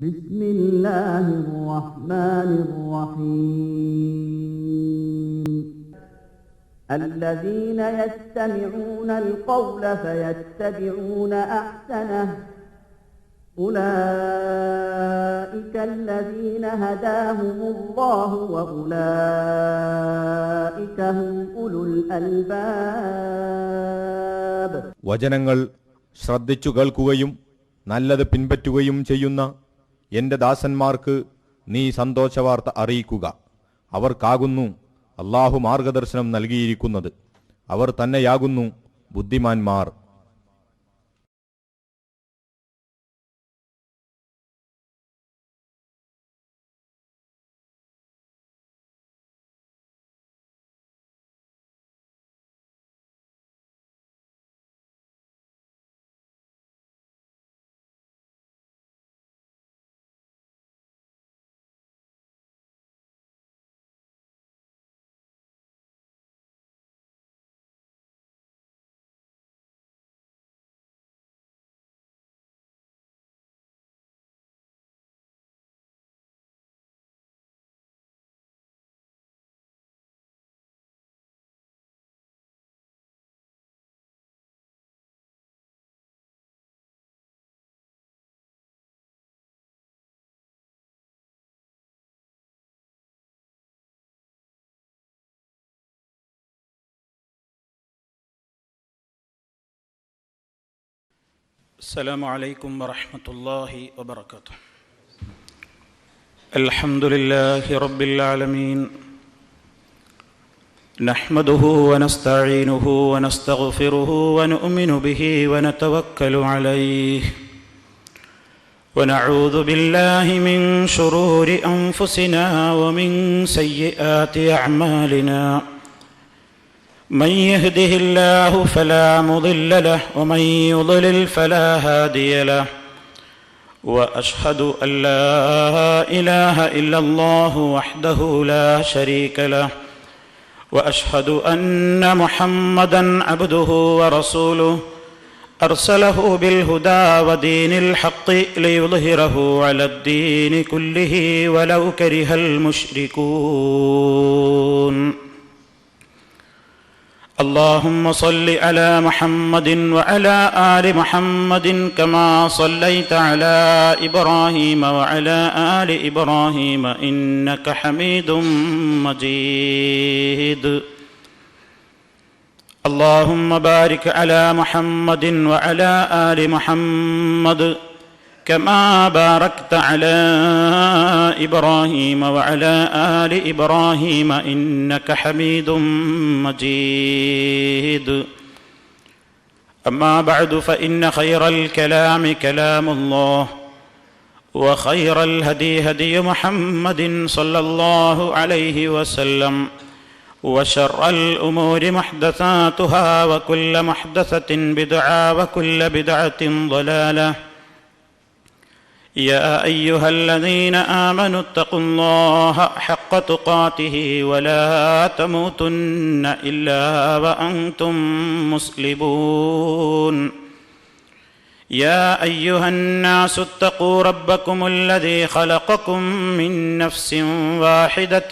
بسم الله الرحمن الرحيم الذين يستمعون القول فيتبعون أحسنه أولئك الذين هداهم الله وأولئك هم أولو الألباب. വചനങ്ങൾ ശ്രദ്ധിച്ചു കേൾക്കുകയും നല്ലത് പിൻപറ്റുകയും ചെയ്യുന്ന എന്റെ ദാസന്മാർക്ക് നീ സന്തോഷവാർത്ത അറിയിക്കുക. അവർക്കാകുന്നു അല്ലാഹു മാർഗദർശനം നൽകിയിരിക്കുന്നത്. അവർ തന്നെയാകുന്നു ബുദ്ധിമാന്മാർ. السلام عليكم ورحمة الله وبركاته. الحمد لله رب العالمين، نحمده ونستعينه ونستغفره ونؤمن به ونتوكل عليه ونعوذ بالله من شرور أنفسنا ومن سيئات أعمالنا. من يهده الله فلا مضل له ومن يضلل فلا هادي له، وأشهد أن لا إله إلا الله وحده لا شريك له، وأشهد أن محمدا عبده ورسوله أرسله بالهدى ودين الحق ليظهره على الدين كله ولو كره المشركون. اللهم صل على محمد وعلى آل محمد كما صليت على إبراهيم وعلى آل إبراهيم إنك حميد مجيد. اللهم بارك على محمد وعلى آل محمد كما باركت على إبراهيم وعلى آل إبراهيم إنك حميد مجيد. أما بعد، فإن خير الكلام كلام الله، وخير الهدي هدي محمد صلى الله عليه وسلم، وشر الأمور محدثاتها، وكل محدثة بدعة، وكل بدعة ضلالة. يا أيها الذين آمنوا اتقوا الله حق تقاته ولا تموتن إلا وأنتم مسلمون. يا أيها الناس اتقوا ربكم الذي خلقكم من نفس واحدة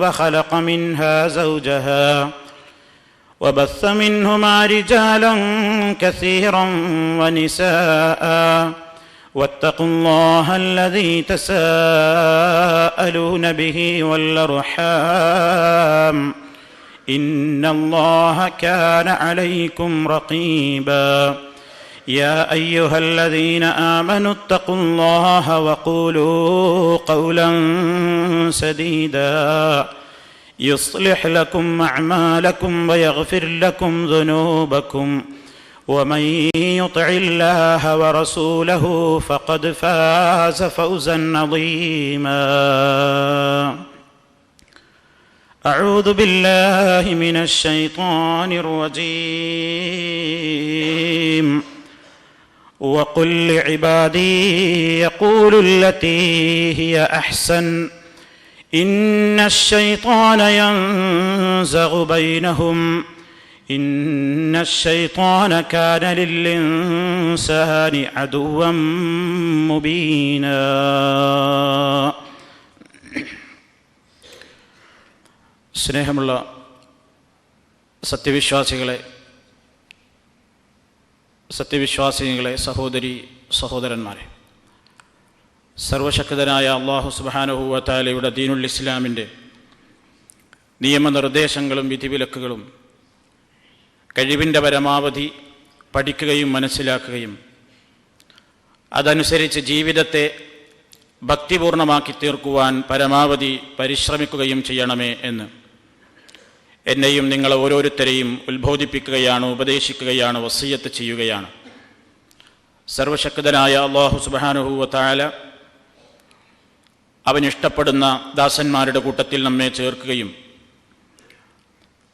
وخلق منها زوجها وبث منهما رجالا كثيرا ونساء، واتقوا الله الذي تساءلون به والأرحام إن الله كان عليكم رقيبا. يا أيها الذين آمنوا اتقوا الله وقولوا قولا سديدا يصلح لكم أعمالكم ويغفر لكم ذنوبكم، ومن يطع الله ورسوله فقد فاز فوزا عظيما. أعوذ بالله من الشيطان الرجيم. وقل لعبادي يقولوا التي هي أحسن إن الشيطان ينزغ بينهم إن الشيطان كان للإنسان عدوا مبينا. സ്നേഹമുള്ള സത്യവിശ്വാസികളെ, സഹോദരി സഹോദരന്മാരെ, സർവശക്തനായ അല്ലാഹു സുബ്ഹാനഹു വ തആലയുടെ ദീനുൽ ഇസ്ലാമിൻ്റെ നിയമനിർദ്ദേശങ്ങളും വിധിവിലക്കുകളും കഴിവിൻ്റെ പരമാവധി പഠിക്കുകയും മനസ്സിലാക്കുകയും അതനുസരിച്ച് ജീവിതത്തെ ഭക്തിപൂർണമാക്കി തീർക്കുവാൻ പരമാവധി പരിശ്രമിക്കുകയും ചെയ്യണമേ എന്ന് എന്നെയും നിങ്ങളെ ഓരോരുത്തരെയും ഉത്ബോധിപ്പിക്കുകയാണ്, ഉപദേശിക്കുകയാണ്, വസിയ്യത്ത് ചെയ്യുകയാണ്. സർവശക്തനായ അല്ലാഹു സുബ്ഹാനഹു വ തആല അവനിഷ്ടപ്പെടുന്ന ദാസന്മാരുടെ കൂട്ടത്തിൽ നമ്മെ ചേർക്കുകയും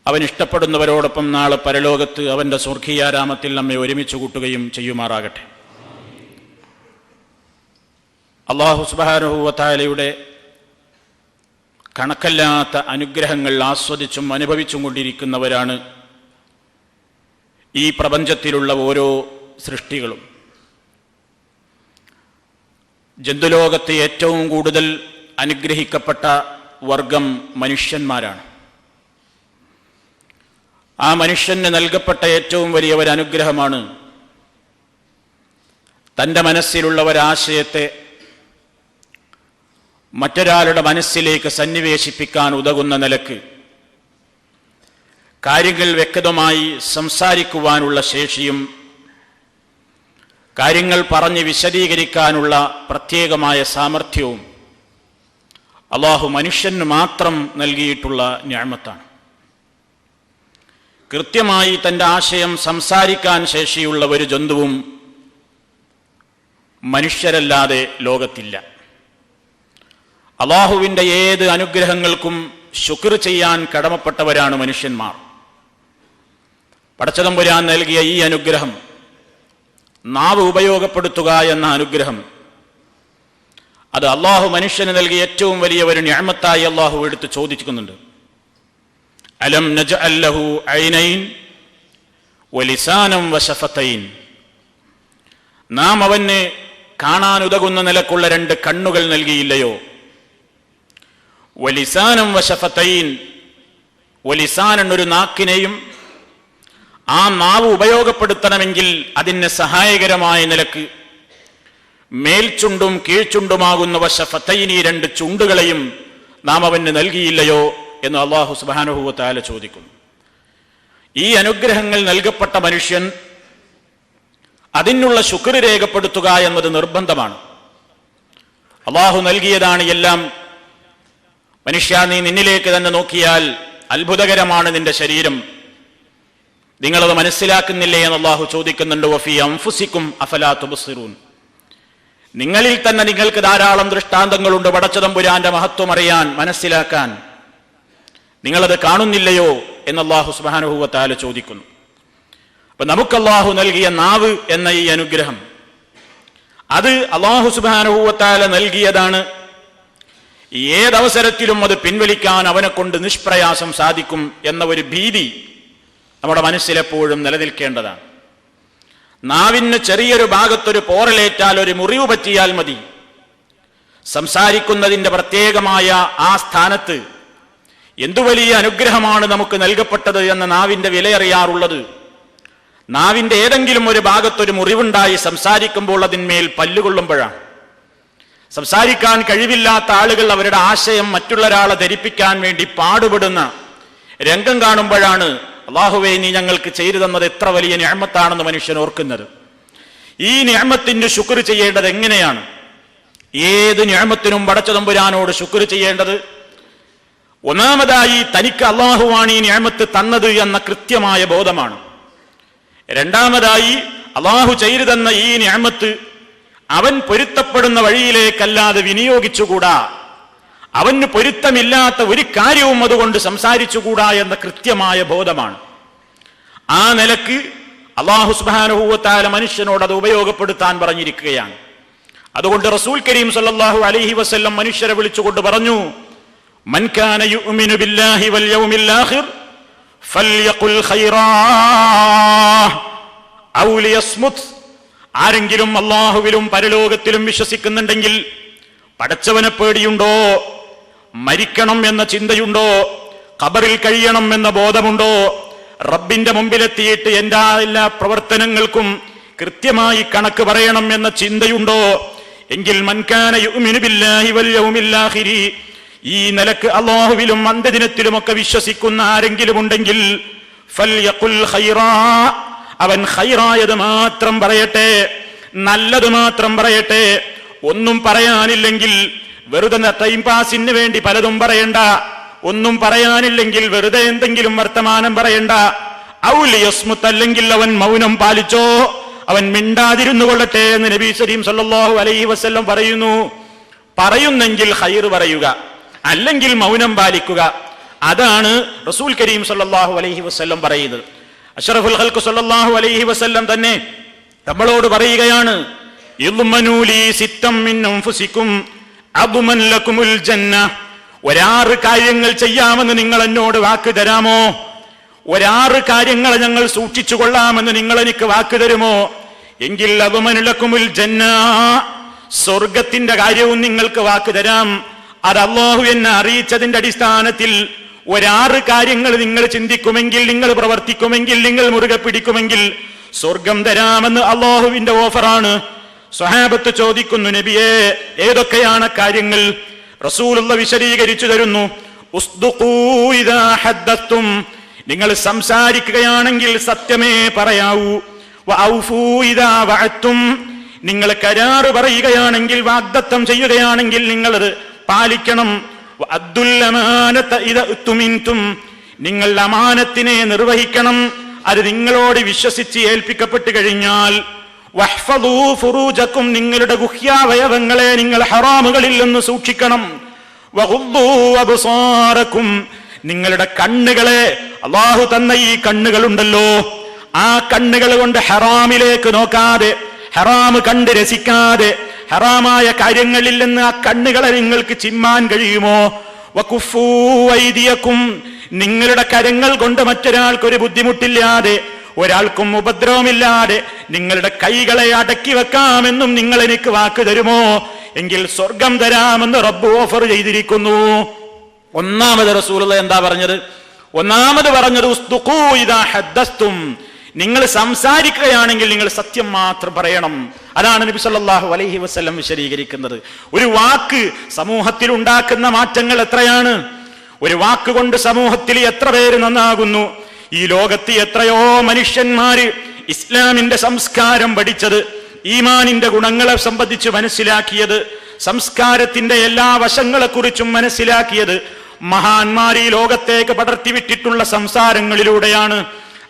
അവനിഷ്ടപ്പെടുന്നവരോടൊപ്പം നാളെ പരലോകത്ത് അവൻ്റെ സ്വർഗീയാരാമത്തിൽ നമ്മെ ഒരുമിച്ച് കൂട്ടുകയും ചെയ്യുമാറാകട്ടെ. അല്ലാഹു സുബ്ഹാനഹു വ തആലയുടെ കണക്കല്ലാത്ത അനുഗ്രഹങ്ങൾ ആസ്വദിച്ചും അനുഭവിച്ചും കൊണ്ടിരിക്കുന്നവരാണ് ഈ പ്രപഞ്ചത്തിലുള്ള ഓരോ സൃഷ്ടികളും. ജന്തുലോകത്തെ ഏറ്റവും കൂടുതൽ അനുഗ്രഹിക്കപ്പെട്ട വർഗം മനുഷ്യന്മാരാണ്. ആ മനുഷ്യന് നൽകപ്പെട്ട ഏറ്റവും വലിയ ഒരു അനുഗ്രഹമാണ് തൻ്റെ മനസ്സിലുള്ള ഒരാശയത്തെ മറ്റൊരാളുടെ മനസ്സിലേക്ക് സന്നിവേശിപ്പിക്കാൻ ഉതകുന്ന നിലക്ക് കാര്യങ്ങൾ വ്യക്തമായി സംസാരിക്കുവാനുള്ള ശേഷിയും കാര്യങ്ങൾ പറഞ്ഞ് വിശദീകരിക്കാനുള്ള പ്രത്യേകമായ സാമർഥ്യവും അല്ലാഹു മനുഷ്യന് മാത്രം നൽകിയിട്ടുള്ള നിഅമത്താണ്. കൃത്യമായി തൻ്റെ ആശയം സംസാരിക്കാൻ ശേഷിയുള്ള ഒരു ജന്തുവും മനുഷ്യരല്ലാതെ ലോകത്തില്ല. അല്ലാഹുവിൻ്റെ ഏത് അനുഗ്രഹങ്ങൾക്കും ശുക്ർ ചെയ്യാൻ കടമപ്പെട്ടവരാണ് മനുഷ്യന്മാർ. പടച്ചതമ്പുരാൻ നൽകിയ ഈ അനുഗ്രഹം, നാവ് ഉപയോഗപ്പെടുത്തുക എന്ന അനുഗ്രഹം, അത് അല്ലാഹു മനുഷ്യന് നൽകിയ ഏറ്റവും വലിയ ഒരു നിഅമത്തായി അല്ലാഹു എടുത്ത് ചോദിക്കുന്നുണ്ട്. അലം നജ്അൽ ലഹു ഐനൈൻ വലിസാനം വശഫതൈൻ. നാം അവന് കാണാനുതകുന്ന നിലക്കുള്ള 2 കണ്ണുകൾ നൽകിയില്ലയോ? വലിസാനം വശഫതൈൻ. വലിസാൻ എന്നൊരു നാക്കിനെയും ആ നാവ് ഉപയോഗപ്പെടുത്തണമെങ്കിൽ അതിന് സഹായകരമായ നിലക്ക് മേൽചുണ്ടും കീഴ്ചുണ്ടുമാകുന്ന വശഫതൈനി 2 ചുണ്ടുകളെയും നാം അവന് നൽകിയില്ലയോ എന്ന് അല്ലാഹു സുബ്ഹാനഹു വ തആല ചോദിക്കുന്നു. ഈ അനുഗ്രഹങ്ങൾ നൽകപ്പെട്ട മനുഷ്യൻ അതിനുള്ള ശുക്ർ രേഖപ്പെടുത്തുക എന്നത് നിർബന്ധമാണ്. അല്ലാഹു നൽകിയതാണ് എല്ലാം. മനുഷ്യ, നീ നിന്നിലേക്ക് തന്നെ നോക്കിയാൽ അത്ഭുതകരമാണ് നിന്റെ ശരീരം. നിങ്ങളത് മനസ്സിലാക്കുന്നില്ലേ എന്ന് അല്ലാഹു ചോദിക്കുന്നുണ്ട്. വഫീ അൻഫുസികും അഫലാ തുബ്സിറൂൻ. നിങ്ങളിൽ തന്നെ നിങ്ങൾക്ക് ധാരാളം ദൃഷ്ടാന്തങ്ങളുണ്ട് പടച്ചതമ്പുരാന്റെ മഹത്വം അറിയാൻ, മനസ്സിലാക്കാൻ. നിങ്ങളത് കാണുന്നില്ലയോ എന്ന് അല്ലാഹു സുബ്ഹാനഹു വ തആല ചോദിക്കുന്നു. അപ്പൊ നമുക്ക് അല്ലാഹു നൽകിയ നാവ് എന്ന ഈ അനുഗ്രഹം, അത് അല്ലാഹു സുബ്ഹാനഹു വ തആല നൽകിയതാണ്. ഏതവസരത്തിലും അത് പിൻവലിക്കാൻ അവനെ കൊണ്ട് നിഷ്പ്രയാസം സാധിക്കും എന്ന ഒരു ഭീതി നമ്മുടെ മനസ്സിലെപ്പോഴും നിലനിൽക്കേണ്ടതാണ്. നാവിന് ചെറിയൊരു ഭാഗത്തൊരു പോറലേറ്റാൽ, ഒരു മുറിവ് പറ്റിയാൽ മതി, സംസാരിക്കുന്നതിൻ്റെ പ്രത്യേകമായ ആ സ്ഥാനത്ത് എന്തു വലിയ അനുഗ്രഹമാണ് നമുക്ക് നൽകപ്പെട്ടത് എന്ന നാവിൻ്റെ വിലയറിയാറുള്ളത്. നാവിൻ്റെ ഏതെങ്കിലും ഒരു ഭാഗത്തൊരു മുറിവുണ്ടായി സംസാരിക്കുമ്പോൾ അതിന്മേൽ പല്ലുകൊള്ളുമ്പോഴാണ്. സംസാരിക്കാൻ കഴിവില്ലാത്ത ആളുകൾ അവരുടെ ആശയം മറ്റുള്ള ഒരാളെ ധരിപ്പിക്കാൻ വേണ്ടി പാടുപെടുന്ന രംഗം കാണുമ്പോഴാണ് അല്ലാഹുവേ, നീ ഞങ്ങൾക്ക് ചെയ്തു തന്നത് എത്ര വലിയ നിഅമത്താണെന്ന് മനുഷ്യൻ ഓർക്കുന്നത്. ഈ നിഅമത്തിന് ശുക്ർ ചെയ്യേണ്ടത് എങ്ങനെയാണ്? ഏത് നിഅമത്തിനും പടച്ചതമ്പുരാനോട് ശുക്ർ ചെയ്യേണ്ടത് ഒന്നാമതായി തനിക്ക് അല്ലാഹുവാണ് ഈ നിഅമത്ത് തന്നത് എന്ന കൃത്യമായ ബോധമാണ്. രണ്ടാമതായി അല്ലാഹു ചെയ്തു തന്ന ഈ നിഅമത്ത് അവൻ പൊരുത്തപ്പെടുന്ന വഴിയിലേക്കല്ലാതെ വിനിയോഗിച്ചുകൂടാ, അവന് പൊരുത്തമില്ലാത്ത ഒരു കാര്യവും അതുകൊണ്ട് സംസാരിച്ചുകൂടാ എന്ന കൃത്യമായ ബോധമാണ്. ആ നിലക്ക് അല്ലാഹു സുബ്ഹാനഹു വ തആല മനുഷ്യനോട് അത് ഉപയോഗപ്പെടുത്താൻ പറഞ്ഞിരിക്കുകയാണ്. അതുകൊണ്ട് റസൂൽ കരീം സല്ലല്ലാഹു അലൈഹി വസല്ലം മനുഷ്യരെ വിളിച്ചുകൊണ്ട് പറഞ്ഞു, മൻ കാന യുഅ്മിനു ബില്ലാഹി വൽ യൗമിൽ ആഖിർ ഫൽയഖുൽ ഖൈറാ ഔ ലിയസ്മുത്. ആരെങ്കിലും അല്ലാഹുവിലും പരലോകത്തിലും വിശ്വസിക്കുന്നുണ്ടെങ്കിൽ, പടച്ചവനെ പേടിയുണ്ടോ, മരിക്കണം എന്ന ചിന്തയുണ്ടോ, ഖബറിൽ കഴിയണം എന്ന ബോധമുണ്ടോ, റബ്ബിന്റെ മുമ്പിലെത്തിയിട്ട് എൻ്റെ എല്ലാ പ്രവർത്തനങ്ങൾക്കും കൃത്യമായി കണക്ക് പറയണം എന്ന ചിന്തയുണ്ടോ, എങ്കിൽ മൻ കാന യുഅ്മിനു ബില്ലാഹി വൽ യൗമിൽ ആഖിരി, ഈ നിലക്ക് അല്ലാഹുവിലും അന്ത്യദിനത്തിലുമൊക്കെ വിശ്വസിക്കുന്ന ആരെങ്കിലും ഉണ്ടെങ്കിൽ ഫൽയഖുൽ ഖൈറാ, അവൻ ഖൈറായത് മാത്രം പറയട്ടെ, നല്ലത് മാത്രം പറയട്ടെ. ഒന്നും പറയാനില്ലെങ്കിൽ വെറുതെ ടൈം പാസിന് വേണ്ടി പലതും പറയണ്ട. ഒന്നും പറയാനില്ലെങ്കിൽ വെറുതെ എന്തെങ്കിലും വർത്തമാനം പറയണ്ട. ഔ ലിയസ്മുത്, അല്ലെങ്കിൽ അവൻ മൗനം പാലിച്ചോ, അവൻ മിണ്ടാതിരുന്നു കൊള്ളട്ടെ എന്ന് നബി കരീം സല്ലല്ലാഹു അലൈഹി വസല്ലം പറയുന്നു. പറയുന്നെങ്കിൽ ഖൈർ പറയുക, അല്ലെങ്കിൽ മൗനം പാലിക്കുക. അതാണ് റസൂൽ കരീം സല്ലല്ലാഹു അലൈഹി വസല്ലം പറയുന്നത്. അഷ്റഫുൽ ഖൽഖ് സല്ലല്ലാഹു അലൈഹി വസല്ലം തന്നെ നമ്മളോട് പറയുകയാണ്, ഇദ്മനൂലി സിത്തം മിൻ അൻഫുസികും അദ്മൻ ലകുമുൽ ജന്ന. ഒരാറ് കാര്യങ്ങൾ ചെയ്യാമെന്ന് നിങ്ങൾ എന്നോട് വാക്ക് തരാമോ? ഒരാറ് കാര്യങ്ങൾ ഞങ്ങൾ സൂക്ഷിച്ചു കൊള്ളാമെന്ന് നിങ്ങൾ എനിക്ക് വാക്ക് തരുമോ? എങ്കിൽ അദ്മൻ ലകുമുൽ ജന്ന, സ്വർഗത്തിന്റെ കാര്യവും നിങ്ങൾക്ക് വാക്ക് തരാം. അത് അല്ലാഹു എന്നെ അറിയിച്ചതിന്റെ അടിസ്ഥാനത്തിൽ ഒരാറ് കാര്യങ്ങൾ നിങ്ങൾ ചിന്തിക്കുമെങ്കിൽ, നിങ്ങൾ പ്രവർത്തിക്കുമെങ്കിൽ, നിങ്ങൾ മുറുകെ പിടിക്കുമെങ്കിൽ സ്വർഗം തരാമെന്ന് അല്ലാഹുവിന്റെ ഓഫറാണ്. സ്വഹാബത്ത് ചോദിക്കുന്നു, നബിയേ ഏതൊക്കെയാണ് കാര്യങ്ങൾ? റസൂലുള്ള വിശദീകരിച്ചു തരുന്നു, ഉസ്ദുഖൂ ഇദാ ഹദ്ദത്തും, നിങ്ങൾ സംസാരിക്കുകയാണെങ്കിൽ സത്യമേ പറയാവൂ. വഔഫൂ ഇദാ വഅത്തും, നിങ്ങൾ കരാറ് പറയുകയാണെങ്കിൽ, വാഗ്ദത്തം ചെയ്യുകയാണെങ്കിൽ നിങ്ങളത് പാലിക്കണം. വഅദ്ദുൽ അമാനത ഇദാ ഉതുമിൻതും, നിങ്ങൾ അമാനത്തിനെ നിർവഹിക്കണം, അത് നിങ്ങളോട് വിശ്വസിച്ച് ഏൽപ്പിക്കപ്പെട്ടു കഴിഞ്ഞാൽ. വഹ്ഫദൂ ഫുറൂജക്കും, നിങ്ങളുടെ ഗുഹ്യാവയവങ്ങളെ നിങ്ങൾ ഹറാമുകളിൽ നിന്ന് സൂക്ഷിക്കണം. വഗുദ്ദൂ അബ്സാറക്കും, നിങ്ങളുടെ കണ്ണുകളെ, അല്ലാഹു തന്ന ഈ കണ്ണുകളുണ്ടല്ലോ, ആ കണ്ണുകൾ കൊണ്ട് ഹറാമിലേക്ക് നോക്കാതെ, ഹറാമ് കണ്ട് രസിക്കാതെ, ഹറാമായ കാര്യങ്ങളിൽ നിന്ന് ആ കണ്ണുകളെ നിങ്ങൾക്ക് ചിമ്മാൻ കഴിയുമോ? വകുഫൂ ഐദിയക്കും, നിങ്ങളുടെ കരങ്ങൾ കൊണ്ട് മറ്റൊരാൾക്കൊരു ബുദ്ധിമുട്ടില്ലാതെ, ഒരാൾക്കും ഉപദ്രവമില്ലാതെ നിങ്ങളുടെ കൈകളെ അടക്കി വെക്കാമെന്നും നിങ്ങൾ എനിക്ക് വാക്ക് തരുമോ? എങ്കിൽ സ്വർഗം തരാമെന്ന് റബ്ബ് ഓഫർ ചെയ്തിരിക്കുന്നു. ഒന്നാമത് റസൂലുള്ളാഹി എന്താ പറഞ്ഞത്? ഒന്നാമത് പറഞ്ഞത് ഉസ്ദുഖൂ ഇദാ ഹദ്ദസ്തും, നിങ്ങൾ സംസാരിക്കുകയാണെങ്കിൽ നിങ്ങൾ സത്യം മാത്രം പറയണം. അതാണ് നബി സല്ലല്ലാഹു അലൈഹി വസല്ലം വിശദീകരിക്കുന്നത്. ഒരു വാക്ക് സമൂഹത്തിൽ ഉണ്ടാക്കുന്ന മാറ്റങ്ങൾ എത്രയാണ്! ഒരു വാക്കുകൊണ്ട് സമൂഹത്തിൽ എത്ര പേര് നന്നാകുന്നു! ഈ ലോകത്ത് എത്രയോ മനുഷ്യന്മാര് ഇസ്ലാമിന്റെ സംസ്കാരം പഠിച്ചത്, ഈമാനിന്റെ ഗുണങ്ങളെ സംബന്ധിച്ച് മനസ്സിലാക്കിയത്, സംസ്കാരത്തിന്റെ എല്ലാ വശങ്ങളെക്കുറിച്ചും മനസ്സിലാക്കിയത് മഹാന്മാർ ഈ ലോകത്തേക്ക് പടർത്തിവിട്ടിട്ടുള്ള സംസാരങ്ങളിലൂടെയാണ്,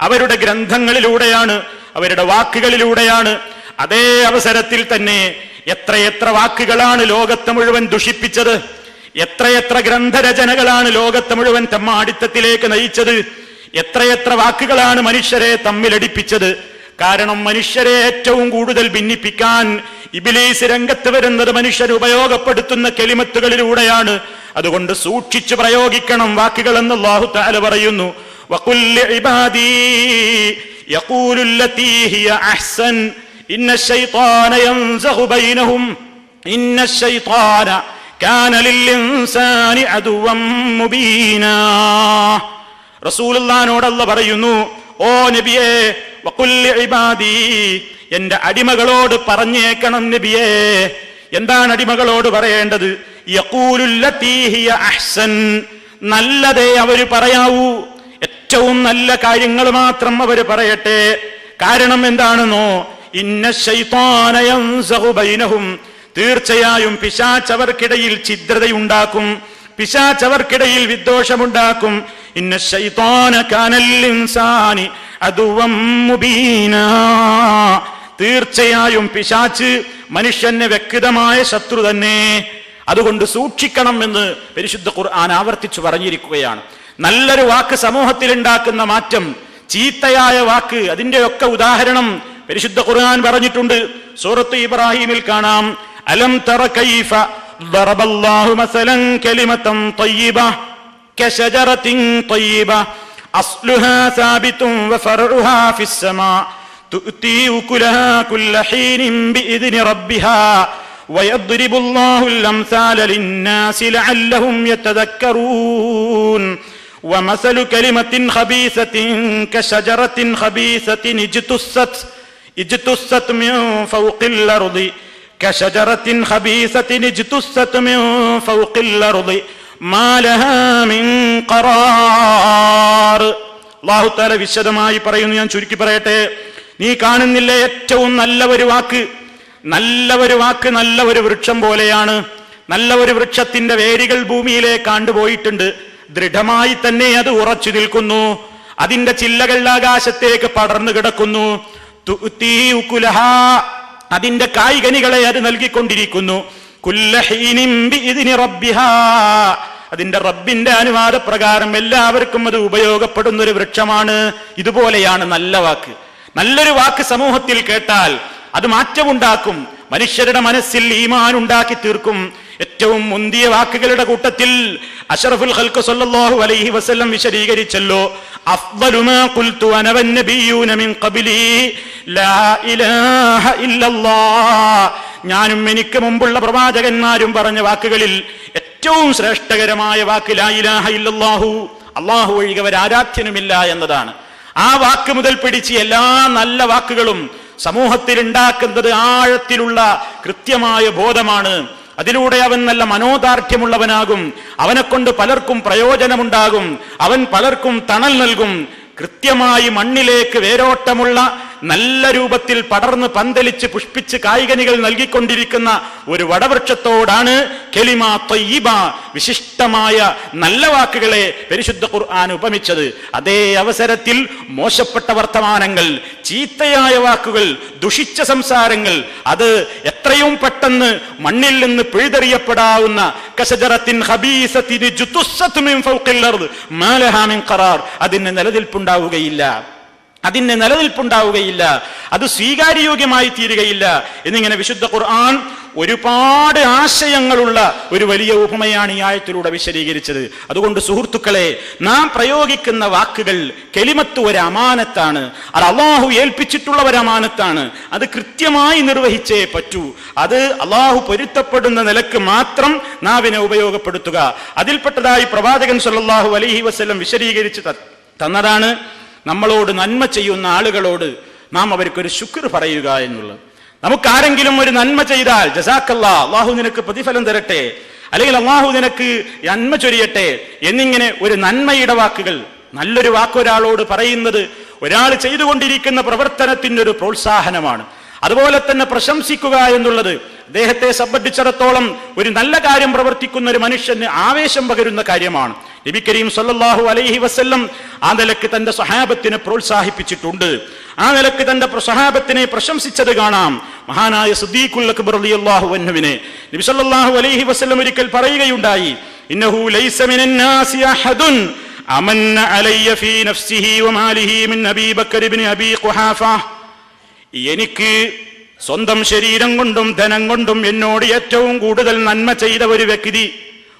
അവരുടെ ഗ്രന്ഥങ്ങളിലൂടെയാണ്, അവരുടെ വാക്കുകളിലൂടെയാണ്. അതേ അവസരത്തിൽ തന്നെ എത്രയെത്ര വാക്കുകളാണ് ലോകത്തെ മുഴുവൻ ദുഷിപ്പിച്ചത്, എത്രയെത്ര ഗ്രന്ഥരചനകളാണ് ലോകത്തെ മുഴുവൻ തെമ്മാടിത്തത്തിലേക്ക് നയിച്ചത്, എത്രയെത്ര വാക്കുകളാണ് മനുഷ്യരെ തമ്മിലടിപ്പിച്ചത്. കാരണം മനുഷ്യരെ ഏറ്റവും കൂടുതൽ ഭിന്നിപ്പിക്കാൻ ഇബ്ലീസ് രംഗത്ത് വരുന്നത് മനുഷ്യർ ഉപയോഗപ്പെടുത്തുന്ന കെലിമത്തുകളിലൂടെയാണ്. അതുകൊണ്ട് സൂക്ഷിച്ചു പ്രയോഗിക്കണം വാക്കുകളെന്ന് അല്ലാഹു തആല പറയുന്നു. വഖുൽ ലിഇബാദി യഖൂലു ലതീ ഹിയ അഹ്സൻ ഇന്നശ്ശൈത്വാന യൻസഖു ബൈനഹും ഇന്നശ്ശൈത്വാന കാന ലിൽഇൻസാനി അദുവ്വൻ മുബീനാ. റസൂലുള്ളാഹിനോട് അല്ലാഹു പറയുന്നു, ഓ നബിയേ, വഖുൽ ലിഇബാദി, എന്റെ അടിമകളോട് പറഞ്ഞേക്കണം നബിയേ. എന്താണ് അടിമകളോട് പറയേണ്ടത്? യഖൂലു ലതീ ഹിയ അഹ്സൻ, നല്ലതേ അവർ പറയാവൂ, ഏറ്റവും നല്ല കാര്യങ്ങൾ മാത്രം അവർ പറയട്ടെ. കാരണം എന്താണെന്നോ, ഇന്നശ്ശൈത്വാന യൻസഖു ബൈനഹും, തീർച്ചയായും പിശാചവർക്കിടയിൽ ഛിദ്രതയുണ്ടാക്കും, പിശാചവർക്കിടയിൽ വിദ്വേഷമുണ്ടാക്കും. ഇന്നശ്ശൈത്വാന കാനൽ ഇൻസാനി അദുവ്വൻ മുബീനാ, തീർച്ചയായും പിശാച് മനുഷ്യന് വ്യക്തമായ ശത്രു തന്നെ. അതുകൊണ്ട് സൂക്ഷിക്കണം എന്ന് പരിശുദ്ധ ഖുർആൻ ആവർത്തിച്ചു പറഞ്ഞിരിക്കുകയാണ്. നല്ലൊരു വാക്ക് സമൂഹത്തിൽ ഉണ്ടാക്കുന്ന മാറ്റം, ചീത്തയായ വാക്ക് അതിന്റെയൊക്കെ ഉദാഹരണം പരിശുദ്ധ ഖുർആൻ പറഞ്ഞിട്ടുണ്ട്. സൂറത്ത് ഇബ്രാഹിമിൽ കാണാം, അലം തറ കൈഫ ദറബല്ലാഹു മസലൻ കലിമതൻ തയ്യിബ കശജറത്തിൻ തയ്യിബ അസ്ലുഹാ സാബിതുൻ വഫർഉഹാ ഫിസ്സമാ തുഅതി ഉകുലഹാ കുല്ല ഹീനിൻ ബിഇദ്നി റബ്ബിഹാ വയദ്രിബുല്ലാഹുൽ അംസാല ലിന്നാസി ലഅല്ലഹും യതദക്കറൂൻ വമസലു കലിമത്തിൻ ഖബീസത്തിൻ കശജറത്തിൻ ഖബീസത്തിൻ ഇജ്തുസ്സത് മിൻ ഫൗഖിൽ അർദി കശജറത്തിൻ ഖബീസത്തിൻ ഇജ്തുസ്സത് മിൻ ഫൗഖിൽ അർദി മാ ലഹാ മിൻ ഖറാർ. അല്ലാഹു തആല വിശദമായി പറയുന്നു, ഞാൻ ചുരുക്കി പറയട്ടെ. നീ കാണുന്നില്ലേ ഏറ്റവും നല്ല ഒരു വാക്ക്, നല്ല ഒരു വൃക്ഷം പോലെയാണ്. നല്ല ഒരു വൃക്ഷത്തിന്റെ വേരുകൾ ഭൂമിയിലേക്ക് കാണ്ടുപോയിട്ടുണ്ട്, ദൃഢമായി തന്നെ അത് ഉറച്ചു നിൽക്കുന്നു. അതിന്റെ ചില്ലകൾ ആകാശത്തേക്ക് പടർന്നു കിടക്കുന്നു. തുഅതി ഉകുലഹാ, അതിന്റെ കായ്കനികളെ അത് നൽകിക്കൊണ്ടിരിക്കുന്നു. കുല്ല ഹീനിൻ ബിഇദ്നി റബ്ബിഹാ, അതിന്റെ റബ്ബിന്റെ അനുവാദപ്രകാരം എല്ലാവർക്കും അത് ഉപയോഗപ്പെടുന്ന ഒരു വൃക്ഷമാണ്. ഇതുപോലെയാണ് നല്ല വാക്ക്. നല്ലൊരു വാക്ക് സമൂഹത്തിൽ കേട്ടാൽ അത് മാറ്റമുണ്ടാക്കും, മനുഷ്യരുടെ മനസ്സിൽ ഈമാൻ ഉണ്ടാക്കി തീർക്കും. ഏറ്റവും മുന്തിയ വാക്കുകളുടെ കൂട്ടത്തിൽ അഷ്റഫുൽ ഖൽഖ് സ്വല്ലല്ലാഹു അലൈഹി വസല്ലം വിശദീകരിച്ചല്ലോ, അഫ്ളലു മാ ഖുൽതു അന വന്നബിയ്യൂന മിൻ ഖബ്ലി ലാ ഇലാഹ ഇല്ലല്ലാഹ്. ഞാനും എനിക്ക് മുമ്പുള്ള പ്രവാചകന്മാരും പറഞ്ഞ വാക്കുകളിൽ ഏറ്റവും ശ്രേഷ്ഠകരമായ വാക്ക് ലാ ഇലാഹ ഇല്ലല്ലാഹു, അല്ലാഹു ഒഴികെ ആരാധ്യനുമില്ല എന്നതാണ്. ആ വാക്ക് മുതൽ പിടിച്ച് എല്ലാ നല്ല വാക്കുകളും സമൂഹത്തിൽ ഉണ്ടാക്കുന്നത് ആഴത്തിലുള്ള കൃത്യമായ ബോധമാണ്. അതിലൂടെ അവൻ നല്ല മനോദാർഢ്യമുള്ളവനാകും, അവനെ കൊണ്ട് പലർക്കും പ്രയോജനമുണ്ടാകും, അവൻ പലർക്കും തണൽ നൽകും. കൃത്യമായി മണ്ണിലേക്ക് വേരോട്ടമുള്ള നല്ല രൂപത്തിൽ പടർന്ന് പന്തലിച്ച് പുഷ്പിച്ച് കായ്കനികൾ നൽകിക്കൊണ്ടിരിക്കുന്ന ഒരു വടവൃക്ഷത്തോടാണ് കലിമ ത്വയ്യിബ, വിശിഷ്ടമായ നല്ല വാക്കുകളെ പരിശുദ്ധ ഖുർആൻ ഉപമിച്ചത്. അതേ അവസരത്തിൽ മോശപ്പെട്ട വർത്തമാനങ്ങൾ, ചീത്തയായ വാക്കുകൾ, ദുഷിച്ച സംസാരങ്ങൾ അത് എത്രയും പെട്ടെന്ന് മണ്ണിൽ നിന്ന് പിഴുതെറിയപ്പെടാവുന്ന കശജറത്തിൻ ഖബീസത്തിൻ ജുതുസ്സത് മിൻ ഫൗഖിൽ അർദ് മാ ലഹാ മിൻ ഖറാർ, അതിന് നിലനിൽപ്പുണ്ടാവുകയില്ല, അത് സ്വീകാര്യയോഗ്യമായി തീരുകയില്ല എന്നിങ്ങനെ വിശുദ്ധ ഖുർആൻ ഒരുപാട് ആശയങ്ങളുള്ള ഒരു വലിയ ഉപമയാണ് ഈ ആയത്തിലൂടെ വിശദീകരിച്ചത്. അതുകൊണ്ട് സുഹൃത്തുക്കളെ, നാം പ്രയോഗിക്കുന്ന വാക്കുകൾ കലിമത്ത് ഒരു അമാനത്താണ്, അത് അള്ളാഹു ഏൽപ്പിച്ചിട്ടുള്ള ഒരു അമാനത്താണ്. അത് കൃത്യമായി നിർവഹിച്ചേ പറ്റൂ. അത് അള്ളാഹു പൊരുത്തപ്പെടുന്ന നിലക്ക് മാത്രം നാവിനെ ഉപയോഗപ്പെടുത്തുക. അതിൽപ്പെട്ടതായി പ്രവാചകൻ സല്ലല്ലാഹു അലൈഹി വസല്ലം വിശദീകരിച്ച് തന്നതാണ് നമ്മളോട് നന്മ ചെയ്യുന്ന ആളുകളോട് നാം അവർക്കൊരു ശുക്ർ പറയുക എന്നുള്ളത്. നമുക്കാരെങ്കിലും ഒരു നന്മ ചെയ്താൽ ജസാക്കല്ലാ, അള്ളാഹു നിനക്ക് പ്രതിഫലം തരട്ടെ, അല്ലെങ്കിൽ അള്ളാഹു നിനക്ക് നന്മ ചൊരിയട്ടെ എന്നിങ്ങനെ ഒരു നന്മയുടെ വാക്കുകൾ, നല്ലൊരു വാക്ക് ഒരാളോട് പറയുന്നത് ഒരാൾ ചെയ്തുകൊണ്ടിരിക്കുന്ന പ്രവർത്തനത്തിന് ഒരു പ്രോത്സാഹനമാണ്. അതുപോലെ തന്നെ പ്രശംസിക്കുക എന്നുള്ളത് അദ്ദേഹത്തെ സംബന്ധിച്ചിടത്തോളം ഒരു നല്ല കാര്യം പ്രവർത്തിക്കുന്ന ഒരു മനുഷ്യന് ആവേശം പകരുന്ന കാര്യമാണ്. നബി കരീം സല്ലല്ലാഹു അലൈഹി വസല്ലം ആ നിലക്ക് തന്റെ സ്വഹാബത്തിനെ പ്രോത്സാഹിപ്പിച്ചിട്ടുണ്ട്. ആ നിലക്ക് തന്റെ സ്വഹാബത്തിനെ പ്രശംസിച്ചത് കാണാം. മഹാനായ സിദ്ദീഖുൽ അക്ബർ റളിയല്ലാഹു അൻഹുവിനെ നബി സല്ലല്ലാഹു അലൈഹി വസല്ലം ഒരിക്കൽ പറയുകയുണ്ടായി, ഇന്നഹു ലൈസ മിനൻ നാസി അഹദുൻ അമന്ന അലയ്യ ഫീ നഫ്സിഹി വമാലിഹി മിൻ അബീ ബക്കർ ഇബ്നു അബീ ഖുഹാഫ. എനിക്ക് സ്വന്തം ശരീരം കൊണ്ടും ധനം കൊണ്ടും എന്നോട് ഏറ്റവും കൂടുതൽ നന്മ ചെയ്ത ഒരു വ്യക്തി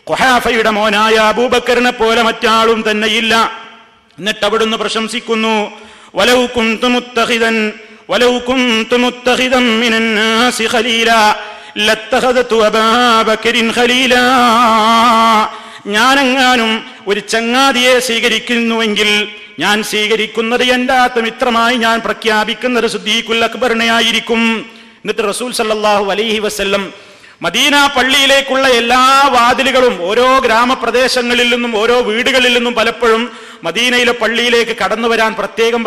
ഖുഹാഫയുടെ മോനായ അബൂബക്കറിനെ പോലെ മറ്റാളും തന്നെയില്ല. എന്നിട്ട് അവിടുന്ന് പ്രശംസിക്കുന്നു, വലൗ കുന്തു മുത്തഖിദൻ മിനൻ നാസി ഖലീലാ ലത്തഖദതു അബൂബക്കറിൻ ഖലീലാ. ഞാനെങ്ങാനും ഒരു ചങ്ങാതിയെ സ്വീകരിക്കുന്നുവെങ്കിൽ ഞാൻ സ്വീകരിക്കുന്നത് എൻ്റെ ആത്മമിത്രമായി ഞാൻ പ്രഖ്യാപിക്കുന്നത് സിദ്ദീഖുൽ അക്ബറിനെ ആയിരിക്കും. എന്നിട്ട് റസൂൽ സല്ലല്ലാഹു അലൈഹി വസല്ലം മദീന പള്ളിയിലേക്കുള്ള എല്ലാ വാതിലുകളും ഓരോ ഗ്രാമപ്രദേശങ്ങളിൽ നിന്നും ഓരോ വീടുകളിൽ നിന്നും പലപ്പോഴും മദീനയിലെ പള്ളിയിലേക്ക് കടന്നു വരാൻ പ്രത്യേകം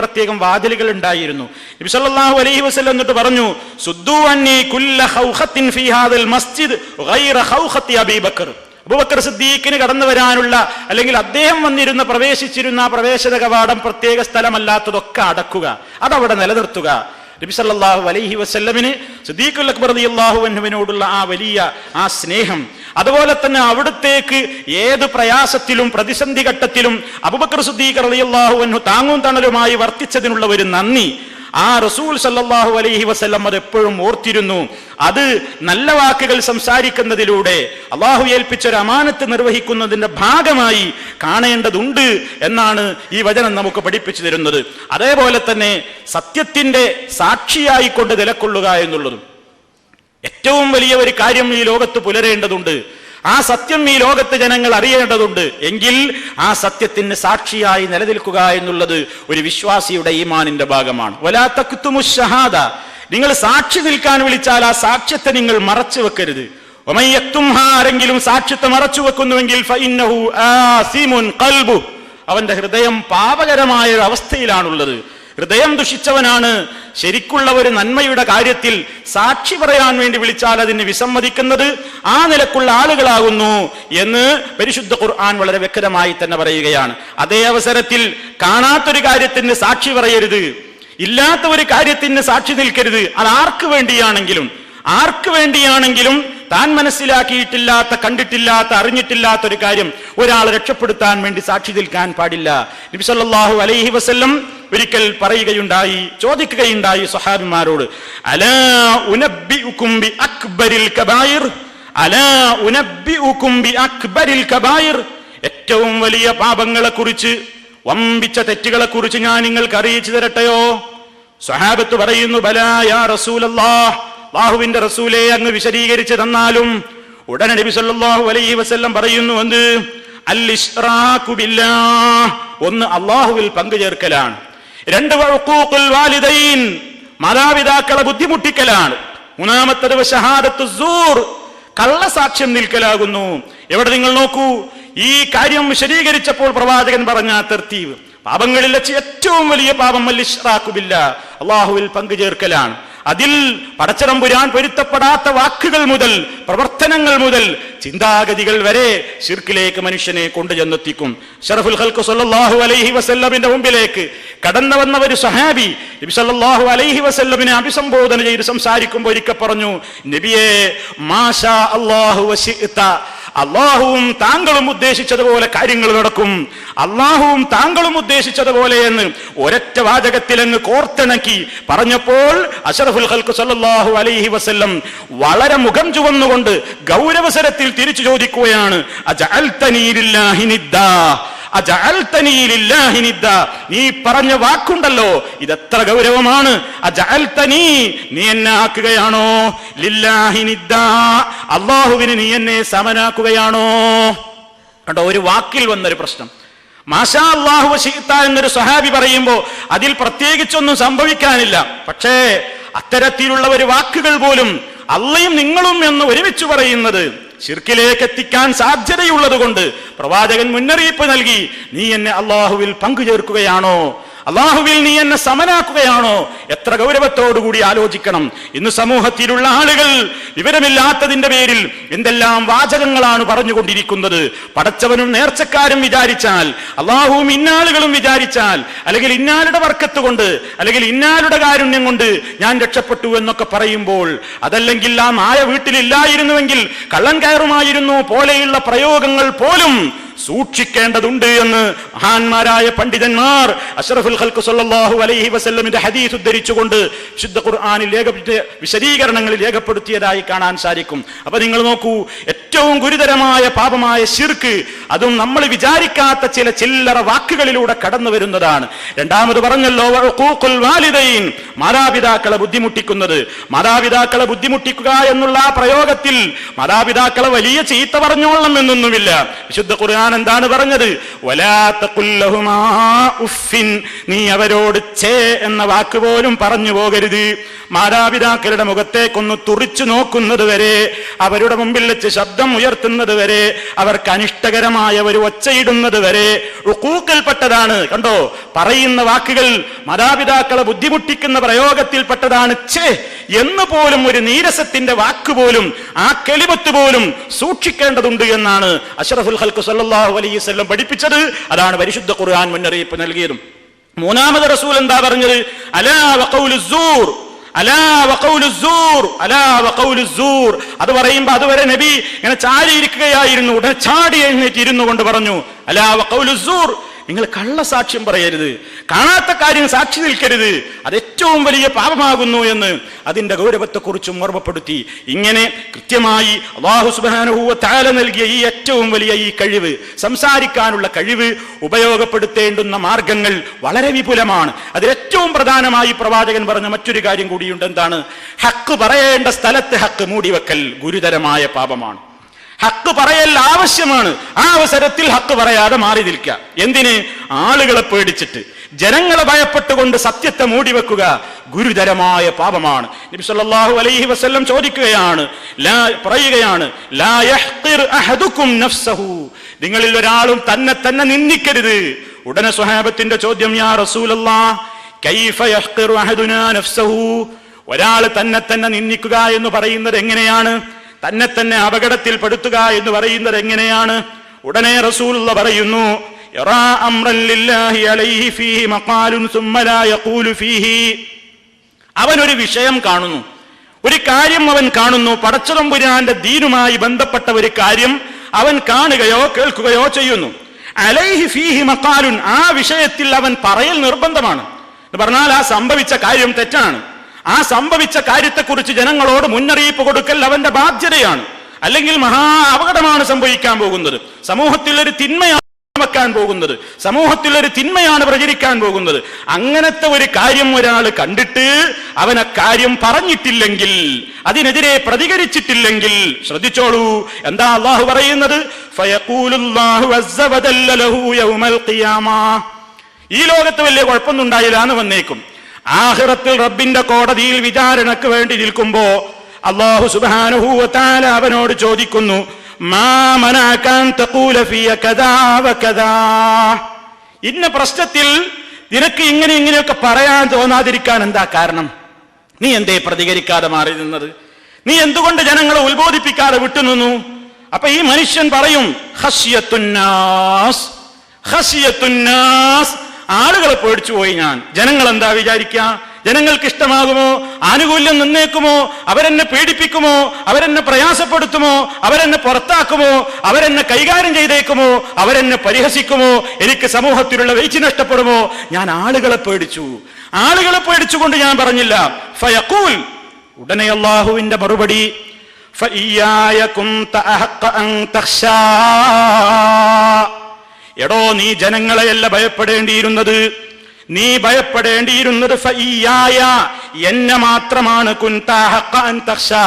വാതിലുകൾ ഉണ്ടായിരുന്നു. നബി സല്ലല്ലാഹു അലൈഹി വസല്ലം എന്നിട്ട് പറഞ്ഞു, സുദ്ദു അന്നി കുല്ല ഖൗഖത്തിൻ ഫീ ഹാദൽ മസ്ജിദ് ഗൈറ ഖൗഖത്തി അബീ ബക്കർ. അബൂബക്കർ സിദ്ദീഖിന് കടന്നു വരാനുള്ള, അല്ലെങ്കിൽ അദ്ദേഹം വന്നിരുന്ന പ്രവേശിച്ചിരുന്ന ആ പ്രവേശന കവാടം പ്രത്യേക സ്ഥലമല്ലാത്തതൊക്കെ അടക്കുക, അതവിടെ നിലനിർത്തുക. നബി സല്ലല്ലാഹു അലൈഹി വസല്ലമിന് സിദ്ദീഖുൽ അക്ബർ റളിയല്ലാഹു അൻഹുവിനോടുള്ള ആ വലിയ ആ സ്നേഹം, അതുപോലെ തന്നെ അവിടത്തേക്ക് ഏത് പ്രയാസത്തിലും പ്രതിസന്ധി ഘട്ടത്തിലും അബൂബക്കർ സിദ്ദീഖ് റളിയല്ലാഹു അൻഹു താങ്ങും തണലുമായി വർത്തിച്ചതിനുള്ള ഒരു നന്ദി, ആ റസൂൽ സല്ലല്ലാഹു അലൈഹി വസല്ലം അത് എപ്പോഴും ഓർത്തിരുന്നു. അത് നല്ല വാക്കുകൾ സംസാരിക്കുന്നതിലൂടെ അള്ളാഹു ഏൽപ്പിച്ചൊരു അമാനത്ത് നിർവഹിക്കുന്നതിന്റെ ഭാഗമായി കാണേണ്ടതുണ്ട് എന്നാണ് ഈ വചനം നമുക്ക് പഠിപ്പിച്ചു തരുന്നത്. അതേപോലെ തന്നെ സത്യത്തിന്റെ സാക്ഷിയായിക്കൊണ്ട് നിലകൊള്ളുക എന്നുള്ളതും ഏറ്റവും വലിയ ഒരു കാര്യം ഈ ലോകത്ത് പുലരേണ്ടതുണ്ട്. ആ സത്യം ഈ ലോകത്ത് ജനങ്ങൾ അറിയേണ്ടതുണ്ട്. എങ്കിൽ ആ സത്യത്തിന് സാക്ഷിയായി നിലനിൽക്കുക എന്നുള്ളത് ഒരു വിശ്വാസിയുടെ ഈമാനിന്റെ ഭാഗമാണ്. വലാ തക്തുമുശ് ഷഹാദ, നിങ്ങൾ സാക്ഷി നിൽക്കാൻ വിളിച്ചാൽ ആ സാക്ഷ്യത്തെ നിങ്ങൾ മറച്ചു വെക്കരുത്. വമൻ യക്തുംഹ, ആരെങ്കിലും സാക്ഷ്യത്തെ മറച്ചു വെക്കുന്നുവെങ്കിൽ ഫഇന്നഹു ആസിമുൻ ഖൽബു, അവന്റെ ഹൃദയം പാപകരമായ ഒരു അവസ്ഥയിലാണുള്ളത്. ഹൃദയം ദുഷിച്ചവനാണ്. ശരിക്കുള്ള ഒരു നന്മയുടെ കാര്യത്തിൽ സാക്ഷി പറയാൻ വേണ്ടി വിളിച്ചാൽ അതിന് വിസമ്മതിക്കുന്നത് ആ നിലക്കുള്ള ആളുകളാകുന്നു എന്ന് പരിശുദ്ധ ഖുർആൻ വളരെ വ്യക്തമായി തന്നെ പറയുകയാണ്. അതേ അവസരത്തിൽ കാണാത്തൊരു കാര്യത്തിന് സാക്ഷി പറയരുത്, ഇല്ലാത്ത ഒരു കാര്യത്തിന് സാക്ഷി നിൽക്കരുത്. അത് ആർക്ക് വേണ്ടിയാണെങ്കിലും താൻ മനസ്സിലാക്കിയിട്ടില്ലാത്ത, കണ്ടിട്ടില്ലാത്ത, അറിഞ്ഞിട്ടില്ലാത്ത ഒരു കാര്യം ഒരാളെ രക്ഷപ്പെടുത്താൻ വേണ്ടി സാക്ഷി നിൽക്കാൻ പാടില്ല. നബി സല്ലല്ലാഹു അലൈഹി വസല്ലം ഒരിക്കൽ ചോദിക്കുകയുണ്ടായി സ്വഹാബിമാരോട്, അലാ ഉനബ്ബിഉകും ബി അക്ബരിൽ കബായിർ, അലാ ഉനബ്ബിഉകും ബി അക്ബരിൽ കബായിർ, ഏറ്റവും വലിയ പാപങ്ങളെ കുറിച്ച്, വമ്പിച്ച തെറ്റുകളെ കുറിച്ച് ഞാൻ നിങ്ങൾക്ക് അറിയിച്ചു തരട്ടെയോ? സ്വഹാബത്ത് പറയുന്നു, ബലാ യാ റസൂലല്ലാഹ്, അല്ലാഹുവിന്റെ റസൂലേ അങ്ങ് വിശദീകരിച്ചു തന്നാലും. ഉടനെ നബി സല്ലല്ലാഹു അലൈഹി വസല്ലം പറയുന്നു, എന്ത്? അൽ ഇശ്റാഖു ബില്ലാഹ്, ഒന്ന് അല്ലാഹുവിൽ പങ്കു ചേർക്കലാണ്. രണ്ട് വഉഖൂഖുൽ വാലിദൈൻ, മാതാപിതാക്കളെ ബുദ്ധിമുട്ടിക്കലാണ്. മൂന്നാമത്തേത് വശഹാദത്തു സൂർ, കള്ളസാക്ഷ്യം നിൽക്കലാകുന്നു. എവിടെ നിങ്ങൾ നോക്കൂ, ഈ കാര്യം വിശദീകരിച്ചപ്പോൾ പ്രവാചകൻ പറഞ്ഞ തർത്തീബ്, പാപങ്ങളിൽ വെച്ച് ഏറ്റവും വലിയ പാപം അൽ ഇശ്റാഖു ബില്ലാഹ്, അല്ലാഹുവിൽ പങ്കു ചേർക്കലാണ്. അതിൽ പടച്ചതമ്പുരാൻ പൊരുത്തപ്പെടാത്ത വാക്കുകൾ മുതൽ, പ്രവർത്തനങ്ങൾ മുതൽ, ചിന്താഗതികൾ വരെ ശിർക്കിലേക്ക് മനുഷ്യനെ കൊണ്ടുചെന്നെത്തിക്കും. ശറഫുൽ ഖൽഖ് സല്ലല്ലാഹു അലൈഹി വസല്ലമിന്റെ മുമ്പിലേക്ക് കടന്നു വന്ന ഒരു സ്വഹാബി നബി സല്ലല്ലാഹു അലൈഹി വസല്ലമിനെ അഭിസംബോധന ചെയ്ത് സംസാരിക്കുമ്പോൾ ഒരിക്കൽ പറഞ്ഞു, നബിയേ, മാഷാ അല്ലാഹു വശിഅത, അള്ളാഹുവും താങ്കളും ഉദ്ദേശിച്ചതുപോലെ കാര്യങ്ങൾ നടക്കും, അള്ളാഹുവും താങ്കളും ഉദ്ദേശിച്ചതുപോലെ എന്ന് ഒരൊറ്റ വാചകത്തിൽ അങ്ങ് കോർത്തിണക്കി പറഞ്ഞപ്പോൾ അഷ്റഫുൽ ഖൽഖ് സല്ലല്ലാഹു അലൈഹി വസല്ലം വളരെ മുഖം ചുവന്നുകൊണ്ട് ഗൗരവസരത്തിൽ തിരിച്ചു ചോദിക്കുകയാണ്, അജഅൽതനീ ലില്ലാഹി നിദ്ദാ, അജഅൽതനീ ലില്ലാഹി നിദ്ദാ, നീ പറഞ്ഞ വാക്കുണ്ടല്ലോ ഇതെത്ര ഗൗരവമാണ്. അജഅൽതനീ, നീ എന്നെ ആക്കുകയാണോ? ലില്ലാഹി നിദ്ദാ, അല്ലാഹുവിന് നീ എന്നെ സമനാക്കുകയാണോ? കണ്ടോ, ഒരു വാക്കിൽ വന്നൊരു പ്രശ്നം. മാഷാ അല്ലാഹു വശിഅത എന്നൊരു സ്വഹാബി പറയുമ്പോൾ അതിൽ പ്രത്യേകിച്ചൊന്നും സംഭവിക്കാനില്ല. പക്ഷേ അത്തരത്തിലുള്ള ഒരു വാക്കുകൾ പോലും അള്ളയും നിങ്ങളും എന്ന് ഒരുമിച്ച് പറയുന്നത് ശിർക്കിലേക്ക് എത്തിക്കാൻ സാധ്യതയുള്ളത് കൊണ്ട് പ്രവാചകൻ മുന്നറിയിപ്പ് നൽകി, നീ എന്നെ അള്ളാഹുവിൽ പങ്കുചേർക്കുകയാണോ? അള്ളാഹുവിൽ നീ എന്നെ സമനാക്കുകയാണോ? എത്ര ഗൗരവത്തോടുകൂടി ആലോചിക്കണം. ഇന്ന് സമൂഹത്തിലുള്ള ആളുകൾ വിവരമില്ലാത്തതിന്റെ പേരിൽ എന്തെല്ലാം വാചകങ്ങളാണ് പറഞ്ഞുകൊണ്ടിരിക്കുന്നത്. പടച്ചവനും നേർച്ചക്കാരും വിചാരിച്ചാൽ, അള്ളാഹുവും ഇന്നാളുകളും വിചാരിച്ചാൽ, അല്ലെങ്കിൽ ഇന്നാളുടെ വർക്കത്ത് കൊണ്ട്, അല്ലെങ്കിൽ ഇന്നാളുടെ കാരുണ്യം കൊണ്ട് ഞാൻ രക്ഷപ്പെട്ടു എന്നൊക്കെ പറയുമ്പോൾ, അതല്ലെങ്കിൽ ആ മായ വീട്ടിലില്ലായിരുന്നുവെങ്കിൽ കള്ളൻ കയറുമായിരുന്നു പോലെയുള്ള പ്രയോഗങ്ങൾ പോലും സൂക്ഷിക്കേണ്ടതുണ്ട് എന്ന് മഹാന്മാരായ പണ്ഡിതന്മാർ അഷ്റഫുൽ ഖൽഖ് സല്ലല്ലാഹു അലൈഹി വസല്ലമിന്റെ ഹദീസ് ഉദ്ധരിച്ചുകൊണ്ട് വിശുദ്ധ ഖുർആനിൽ വിശദീകരണങ്ങളിൽ രേഖപ്പെടുത്തിയതായി കാണാൻ സാധിക്കും. അപ്പൊ നിങ്ങൾ നോക്കൂ, ഏറ്റവും ഗുരുതരമായ പാപമായ ശിർക്ക്, അതും നമ്മൾ വിചാരിക്കാത്ത ചില ചില്ലറ വാക്കുകളിലൂടെ കടന്നു വരുന്നതാണ്. രണ്ടാമത് പറഞ്ഞല്ലോ, വഉഖൂഖുൽ വാലിദൈൻ, മാതാപിതാക്കളെ ബുദ്ധിമുട്ടിക്കുന്നത്. മാതാപിതാക്കളെ ബുദ്ധിമുട്ടിക്കുക എന്നുള്ള ആ പ്രയോഗത്തിൽ മാതാപിതാക്കളെ വലിയ ചീത്ത പറഞ്ഞോളണം എന്നൊന്നുമില്ല. വിശുദ്ധ ഖുർആൻ എന്താണ് പറഞ്ഞത്? വലാ തഖുൽ ലഹുമാ ഉഫിൻ, നീ അവരോട് ഛേ എന്ന വാക്ക് പോലും പറഞ്ഞു പോകരുത്. മാതാപിതാക്കളുടെ മുഖത്തേക്കൊന്ന് തുറിച്ചു നോക്കുന്നത് വരെ, അവരുടെ മുമ്പിൽ വെച്ച് ശബ്ദം ഉയർത്തുന്നത് വരെ, അവർക്ക് അനിഷ്ടകരമായ ഒരു ഒച്ചയിടുന്നത് വരെ ഉഖൂഖിൽപ്പെട്ടതാണ്. കണ്ടോ, പറയുന്ന വാക്കുകൾ മാതാപിതാക്കളെ ബുദ്ധിമുട്ടിക്കുന്ന പ്രയോഗത്തിൽപ്പെട്ടതാണ് ഛേ എന്ന് പോലും, ഒരു നീരസത്തിന്റെ വാക്ക് പോലും, ആ കലിമത്ത് പോലും സൂക്ഷിക്കേണ്ടതുണ്ട് എന്നാണ് അഷ്റഫുൽ ഖൽഖ് സല്ലല്ലാഹു അലൈഹി വസല്ലം പഠിപ്പിച്ചത്. അതാണ് പരിശുദ്ധ ഖുർആൻ മുന്നറിയിപ്പ് നൽകിയതും. മൂന്നാമത് റസൂൽ എന്താ പറഞ്ഞത്? അലാ വഖൗലുസ് സൂർ, അലാ വഖൗലുസ് സൂർ, അലാ വഖൗലുസ് സൂർ. അത് പറയുമ്പോൾ അതുവരെ നബി ഇങ്ങനെ ചാരിയിരിക്കുകയായിരുന്നു. ഉടനെ ചാടി എഴുന്നേറ്റ് ഇരുന്നു കൊണ്ട് പറഞ്ഞു, അലാ വഖൗലുസ് സൂർ, നിങ്ങൾ കള്ളസാക്ഷ്യം പറയരുത്. കാണാത്ത കാര്യം സാക്ഷി നിൽക്കരുത്, അത് ഏറ്റവും വലിയ പാപമാകുന്നു എന്ന് അതിന്റെ ഗൗരവത്തെക്കുറിച്ചും ഓർമ്മപ്പെടുത്തി. ഇങ്ങനെ കൃത്യമായി അല്ലാഹു സുബ്ഹാനഹു വ തആല നൽകിയ ഈ ഏറ്റവും വലിയ ഈ കഴിവ്, സംസാരിക്കാനുള്ള കഴിവ് ഉപയോഗപ്പെടുത്തേണ്ടുന്ന മാർഗങ്ങൾ വളരെ വിപുലമാണ്. അതിലേറ്റവും പ്രധാനമായി പ്രവാചകൻ പറഞ്ഞ മറ്റൊരു കാര്യം കൂടിയുണ്ട്. എന്താണ്? ഹക്ക് പറയേണ്ട സ്ഥലത്ത് ഹക്ക് മൂടിവെക്കൽ ഗുരുതരമായ പാപമാണ്. ഹക്ക് പറയൽ ആവശ്യമാണ്, ആ അവസരത്തിൽ ഹക്ക് പറയാതെ മാറി നിൽക്കുക. എന്തിന്? ആളുകളെ പേടിച്ചിട്ട്, ജനങ്ങളെ ഭയപ്പെട്ടുകൊണ്ട് സത്യത്തെ മൂടിവെക്കുക ഗുരുതരമായ പാപമാണ്. നബി സല്ലല്ലാഹു അലൈഹി വസല്ലം ചോദിക്കുകയാണ്, പറയുകയാണ്, ലാ യഹ്ഖിർ അഹദുക്കും നഫ്സഹു, നിങ്ങളിൽ ഒരാളും തന്നെ നിന്ദിക്കരുത്. ഉടനെ സ്വഹാബത്തിന്റെ ചോദ്യം, യാ റസൂലല്ലാഹ് കൈഫ യഹ്ഖിറു അഹദുനാ നഫ്സഹു, ഒരാൾ തന്നെ നിന്ദിക്കുക എന്ന് പറയുന്നത് എങ്ങനെയാണ്? തന്നെ അപകടത്തിൽപ്പെടുത്തുക എന്ന് പറയുന്നത് എങ്ങനെയാണ്? ഉടനെ റസൂലുള്ളാഹി പറയുന്നു, യറാ അംറൻ ലില്ലാഹി അലൈഹി ഫീഹി മഖാലുൻ സുമ്മ ലാ യഖൂലു ഫീഹി, അവൻ ഒരു വിഷയം കാണുന്നു, ഒരു കാര്യം അവൻ കാണുന്നു, പടച്ചതമ്പുരാന്റെ ദീനുമായി ബന്ധപ്പെട്ട ഒരു കാര്യം അവൻ കാണുകയോ കേൾക്കുകയോ ചെയ്യുന്നു. അലൈഹി ഫീഹി മഖാലുൻ, ആ വിഷയത്തിൽ അവൻ പറയൽ നിർബന്ധമാണ്. എന്ന് പറഞ്ഞാൽ ആ സംഭവിച്ച കാര്യം തെറ്റാണ്, ആ സംഭവിച്ച കാര്യത്തെക്കുറിച്ച് ജനങ്ങളോട് മുന്നറിയിപ്പ് കൊടുക്കൽ അവന്റെ ബാധ്യതയാണ്. അല്ലെങ്കിൽ മഹാ അപകടമാണ് സംഭവിക്കാൻ പോകുന്നത്, സമൂഹത്തിൽ ഒരു തിന്മയാണ് വെക്കാൻ പോകുന്നത്, സമൂഹത്തിൽ ഒരു തിന്മയാണ് പ്രചരിക്കാൻ പോകുന്നത്. അങ്ങനത്തെ ഒരു കാര്യം ഒരാൾ കണ്ടിട്ട് അവൻ ആ കാര്യം പറഞ്ഞിട്ടില്ലെങ്കിൽ, അതിനെതിരെ പ്രതികരിച്ചിട്ടില്ലെങ്കിൽ, ശ്രദ്ധിച്ചോളൂ, എന്താ അല്ലാഹു പറയുന്നത്? ഫയഖൂലുല്ലാഹു അസ്സ വജല്ല ലഹു യൗമൽ ഖിയാമ, ഈ ലോകത്ത് വലിയ കുഴപ്പമൊന്നും ഉണ്ടായില്ല എന്ന് വന്നേക്കും, ആഖിറത്തിൽ റബ്ബിന്റെ കോടതിയിൽ വിചാരണക്ക് വേണ്ടി നിൽക്കുമ്പോ അല്ലാഹു സുബ്ഹാനഹു വ തആല അവനോട് ചോദിക്കുന്നു, മാ മനഅക അൻ തഖൂല ഫീയ കദാ വ കദാ, ഇന്ന പ്രശ്നത്തിൽ നിനക്ക് ഇങ്ങനെയൊക്കെ പറയാൻ തോന്നാതിരിക്കാൻ എന്താ കാരണം? നീ എന്തേ പ്രതികരിക്കാതെ മാറി നിന്നത്? നീ എന്തുകൊണ്ട് ജനങ്ങളെ ഉത്ബോധിപ്പിക്കാതെ വിട്ടുനിന്നു? അപ്പൊ ഈ മനുഷ്യൻ പറയും, ഖശിയത്തുന്നാസ്, ഖശിയത്തുന്നാസ്, ആളുകളെ പേടിച്ചു പോയി ഞാൻ. ജനങ്ങൾ എന്താ വിചാരിക്കുക? ജനങ്ങൾക്ക് ഇഷ്ടമാകുമോ? ആനുകൂല്യം നിന്നേക്കുമോ? അവരെന്നെ പീഡിപ്പിക്കുമോ? അവരെന്നെ പ്രയാസപ്പെടുത്തുമോ? അവരെന്നെ പുറത്താക്കുമോ? അവരെന്നെ കൈകാര്യം ചെയ്തേക്കുമോ? അവരെന്നെ പരിഹസിക്കുമോ? എനിക്ക് സമൂഹത്തിലുള്ള വെയിറ്റ് നഷ്ടപ്പെടുമോ? ഞാൻ ആളുകളെ പേടിച്ചു, ആളുകളെ പേടിച്ചുകൊണ്ട് ഞാൻ പറഞ്ഞില്ല. ഫയഖൂൽ, ഉടനെ അല്ലാഹുവിന്റെ മറുപടി, ഫഇയ്യായ കുൻത അഹഖ അൻ തഖ്ശാ, എടോ നീ ജനങ്ങളെയല്ല ഭയപ്പെടേണ്ടിയിരുന്നത്, നീ ഭയപ്പെടേണ്ടിയിരുന്നത് ഫഇയ്യായ, എന്നെ മാത്രമാണ്. കുൻത അഹഖ അൻ തഖ്ശാ,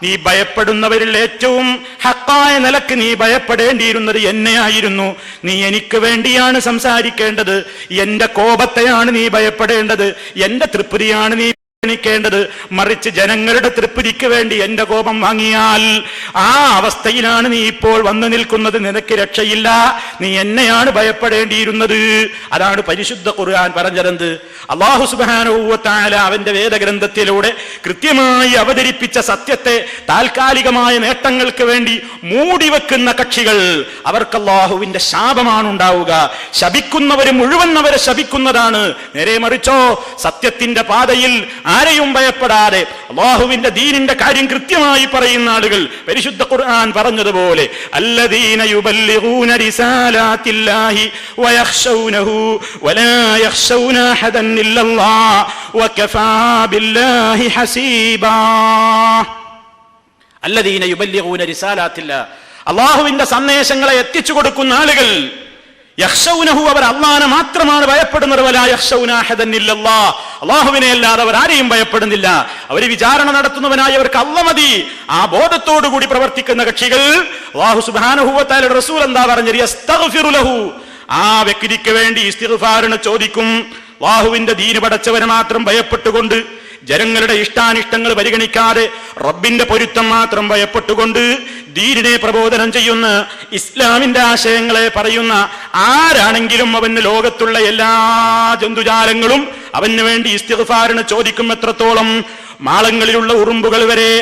നീ ഭയപ്പെടുന്നവരിൽ ഏറ്റവും ഹക്കായ നിലക്ക് നീ ഭയപ്പെടേണ്ടിയിരുന്നത് എന്നെയായിരുന്നു. നീ എനിക്ക് വേണ്ടിയാണ് സംസാരിക്കേണ്ടത്, എന്റെ കോപത്തെയാണ് നീ ഭയപ്പെടേണ്ടത്, എന്റെ തൃപ്തിയാണ് നീ േണ്ടത്. മറിച്ച് ജനങ്ങളുടെ തൃപ്തിക്ക് വേണ്ടി എന്റെ കോപം വാങ്ങിയാൽ ആ അവസ്ഥയിലാണ് നീ ഇപ്പോൾ വന്നു നിൽക്കുന്നത്. നിനക്ക് രക്ഷയില്ല, നീ എന്നെയാണ് ഭയപ്പെടേണ്ടിയിരുന്നത്. അതാണ് പരിശുദ്ധ ഖുർആൻ പറഞ്ഞതെന്ത്? അല്ലാഹു സുബ്ഹാനഹു വ തആല അവന്റെ വേദഗ്രന്ഥത്തിലൂടെ കൃത്യമായി അവതരിപ്പിച്ച സത്യത്തെ താൽക്കാലികമായ നേട്ടങ്ങൾക്ക് വേണ്ടി മൂടിവെക്കുന്ന കക്ഷികൾ, അവർക്ക് അല്ലാഹുവിന്റെ ശാപമാണ് ഉണ്ടാവുക. ശപിക്കുന്നവര് മുഴുവൻ അവരെ ശപിക്കുന്നതാണ്. നേരെ മറിച്ചോ സത്യത്തിന്റെ പാതയിൽ ആരെയും ഭയപ്പെടാതെ അല്ലാഹുവിന്റെ ദീനിന്റെ കാര്യം കൃത്യമായി പറയുന്ന ആളുകൾ, പരിശുദ്ധ ഖുർആൻ പറഞ്ഞതുപോലെ, അല്ലദീന യുബല്ലിഗൂന റിസാലാത്തില്ലാഹി വയഖ്ശൗനഹു വലാ യഖ്ശൗന അഹദൻ ഇല്ലല്ലാഹ് വകഫാ ബില്ലാഹി ഹസീബാ. അല്ലദീന യുബല്ലിഗൂന റിസാലാത്തില്ലാഹ്, അല്ലാഹുവിന്റെ സന്ദേശങ്ങളെ എത്തിച്ചു കൊടുക്കുന്ന ആളുകൾ, യഖ്ശൗനഹു, അവർ അല്ലാഹനെ മാത്രമാണ് ഭയപ്പെടുന്നത്. വലാ യഖ്ശൗന അഹദൻ ഇല്ലല്ലാഹ്, അല്ലാഹുവിനെ അല്ലാതെ അവർ ആരെയും ഭയപ്പെടുന്നില്ല. അവർ വിചാരണ നടത്തുന്നവനായി അവർക്ക് അല്ലാഹ് മതി. ആ ബോധത്തോടു കൂടി പ്രവർത്തിക്കുന്ന കക്ഷികൾ, അല്ലാഹു സുബ്ഹാനഹു വ തആലയുടെ റസൂൽ എന്താ പറഞ്ഞത്? യസ്തഗ്ഫിറു ലഹു, ആ വ്യക്തിക്ക് വേണ്ടി ഇസ്തിഗ്ഫാറിനെ ചോദിക്കും. അല്ലാഹുവിന്റെ ദീന് പടച്ചവനെ മാത്രം ഭയപ്പെട്ടുകൊണ്ട്, ജനങ്ങളുടെ ഇഷ്ടാനിഷ്ടങ്ങൾ പരിഗണിക്കാതെ റബ്ബിന്റെ പൊരുത്തം മാത്രം ഭയപ്പെട്ടുകൊണ്ട് ദീനിനെ പ്രബോധനം ചെയ്യുന്ന, ഇസ്ലാമിന്റെ ആശയങ്ങളെ പറയുന്ന ആരാണെങ്കിലും അവന് ലോകത്തുള്ള എല്ലാ ജന്തുജാലങ്ങളും അവന് വേണ്ടി ഇസ്തിഗ്ഫാറിന് ചോദിക്കും. എത്രത്തോളം? മാളങ്ങളിലുള്ള ഉറുമ്പുകൾ വരെ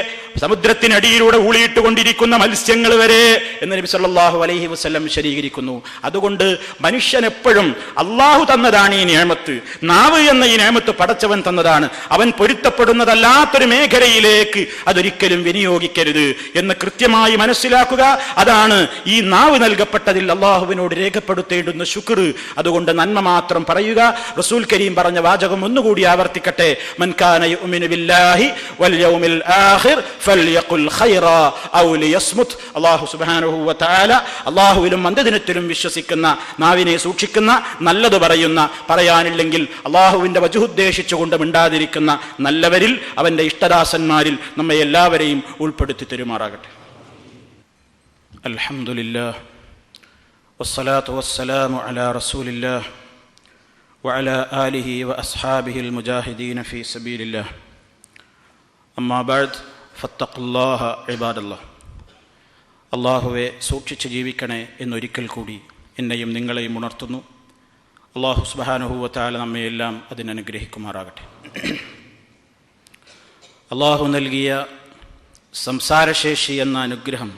സമുദ്രത്തിനടിയിലൂടെ ഊളിയിട്ടുകൊണ്ടിരിക്കുന്ന മത്സ്യങ്ങൾ വരെ എന്ന് നബി സല്ലല്ലാഹു അലൈഹി വസല്ലം വിശദീകരിക്കുന്നു. അതുകൊണ്ട് മനുഷ്യൻ എപ്പോഴും അള്ളാഹു തന്നതാണ് ഈ നിഅമത്ത്, നാവ് എന്ന ഈ നിഅമത്ത് പടച്ചവൻ തന്നതാണ്. അവൻ പൊരുത്തപ്പെടുന്നതല്ലാത്തൊരു മേഖലയിലേക്ക് അതൊരിക്കലും വിനിയോഗിക്കരുത് എന്ന് കൃത്യമായി മനസ്സിലാക്കുക. അതാണ് ഈ നാവ് നൽകപ്പെട്ടതിൽ അള്ളാഹുവിനോട് രേഖപ്പെടുത്തേണ്ടുന്ന ശുക്ർ. അതുകൊണ്ട് നന്മ മാത്രം പറയുക. റസൂൽ കരീം പറഞ്ഞ വാചകം ഒന്നുകൂടി ആവർത്തിക്കട്ടെ: മൻ കാന യുഅ്മിനു ബില്ലാഹി വൽ യൗമിൽ ആഖിർ ഫൽയഖുൽ ഖൈറാ ഔ ലിയസ്മുത്. അല്ലാഹു സുബ്ഹാനഹു വ തആല അല്ലാഹുവിലും അന്ത്യദിനത്തിലും വിശ്വസിക്കുന്ന, നാവിനെ സൂക്ഷിക്കുന്ന, നല്ലത് പറയുന്ന, പറയാനില്ലെങ്കിൽ അല്ലാഹുവിന്റെ വജ്ഹ് ഉദ്ദേശിച്ചുകൊണ്ട് മിണ്ടാതിരിക്കുന്ന നല്ലവരിൽ, അവന്റെ ഇഷ്ടദാസന്മാരിൽ നമ്മെ എല്ലാവരെയും ഉൾപ്പെടുത്തി തരുമാറാകട്ടെ. അൽഹംദുലില്ലാഹ് വസ്സലാത്തു വസ്സലാമു അലാ റസൂലില്ലാഹ് വഅലാ ആലിഹി വഅസ്ഹാബിഹിൽ മുജാഹിദീന ഫീ സബീലില്ലാഹ്. അമ്മാ ബഅദ് ഫത്തഖുല്ലാഹ ഇബാദല്ലാഹ്. അല്ലാഹുവെ സൂക്ഷിച്ച് ജീവിക്കണേ എന്നൊരിക്കൽ കൂടി എന്നെയും നിങ്ങളെയും ഉണർത്തുന്നു. അല്ലാഹു സുബ്ഹാനഹു വ തആല നമ്മയെല്ലാം അതിനനുഗ്രഹിക്കുമാറാകട്ടെ. അല്ലാഹു നൽകിയ സംസാരശേഷി എന്ന അനുഗ്രഹം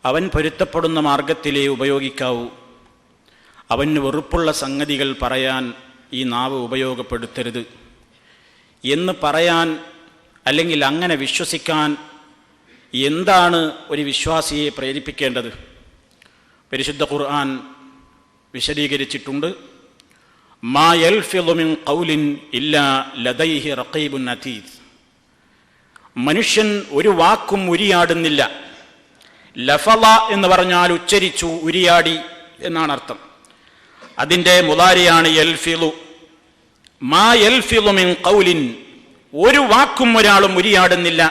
അവൻ പൊരുത്തപ്പെടുന്ന മാർഗത്തിലേ ഉപയോഗിക്കാവൂ. അവന് വെറുപ്പുള്ള സംഗതികൾ പറയാൻ ഈ നാവ് ഉപയോഗപ്പെടുത്തരുത് എന്ന് പറയാൻ, അല്ലെങ്കിൽ അങ്ങനെ വിശ്വസിക്കാൻ എന്താണ് ഒരു വിശ്വാസിയെ പ്രേരിപ്പിക്കേണ്ടത്? പരിശുദ്ധ ഖുർആൻ വിശദീകരിച്ചിട്ടുണ്ട്. മാ യൽഫിളു മിൻ ഖൗലിൻ ഇല്ലാ ലദൈഹി റഖീബുൻ അതീദ്. മനുഷ്യൻ ഒരു വാക്കും ഉരിയാടുന്നില്ല. ലഫള എന്ന് പറഞ്ഞാൽ ഉച്ചരിച്ചു, ഉരിയാടി എന്നാണ് അർത്ഥം. അതിൻ്റെ മുളാരിയാണ് യൽഫിളു. മാ യൽഫിളു മിൻ ഖൗലിൻ, ഒരു വാക്കും ഒരാളും ഉരിയാടുന്നില്ല.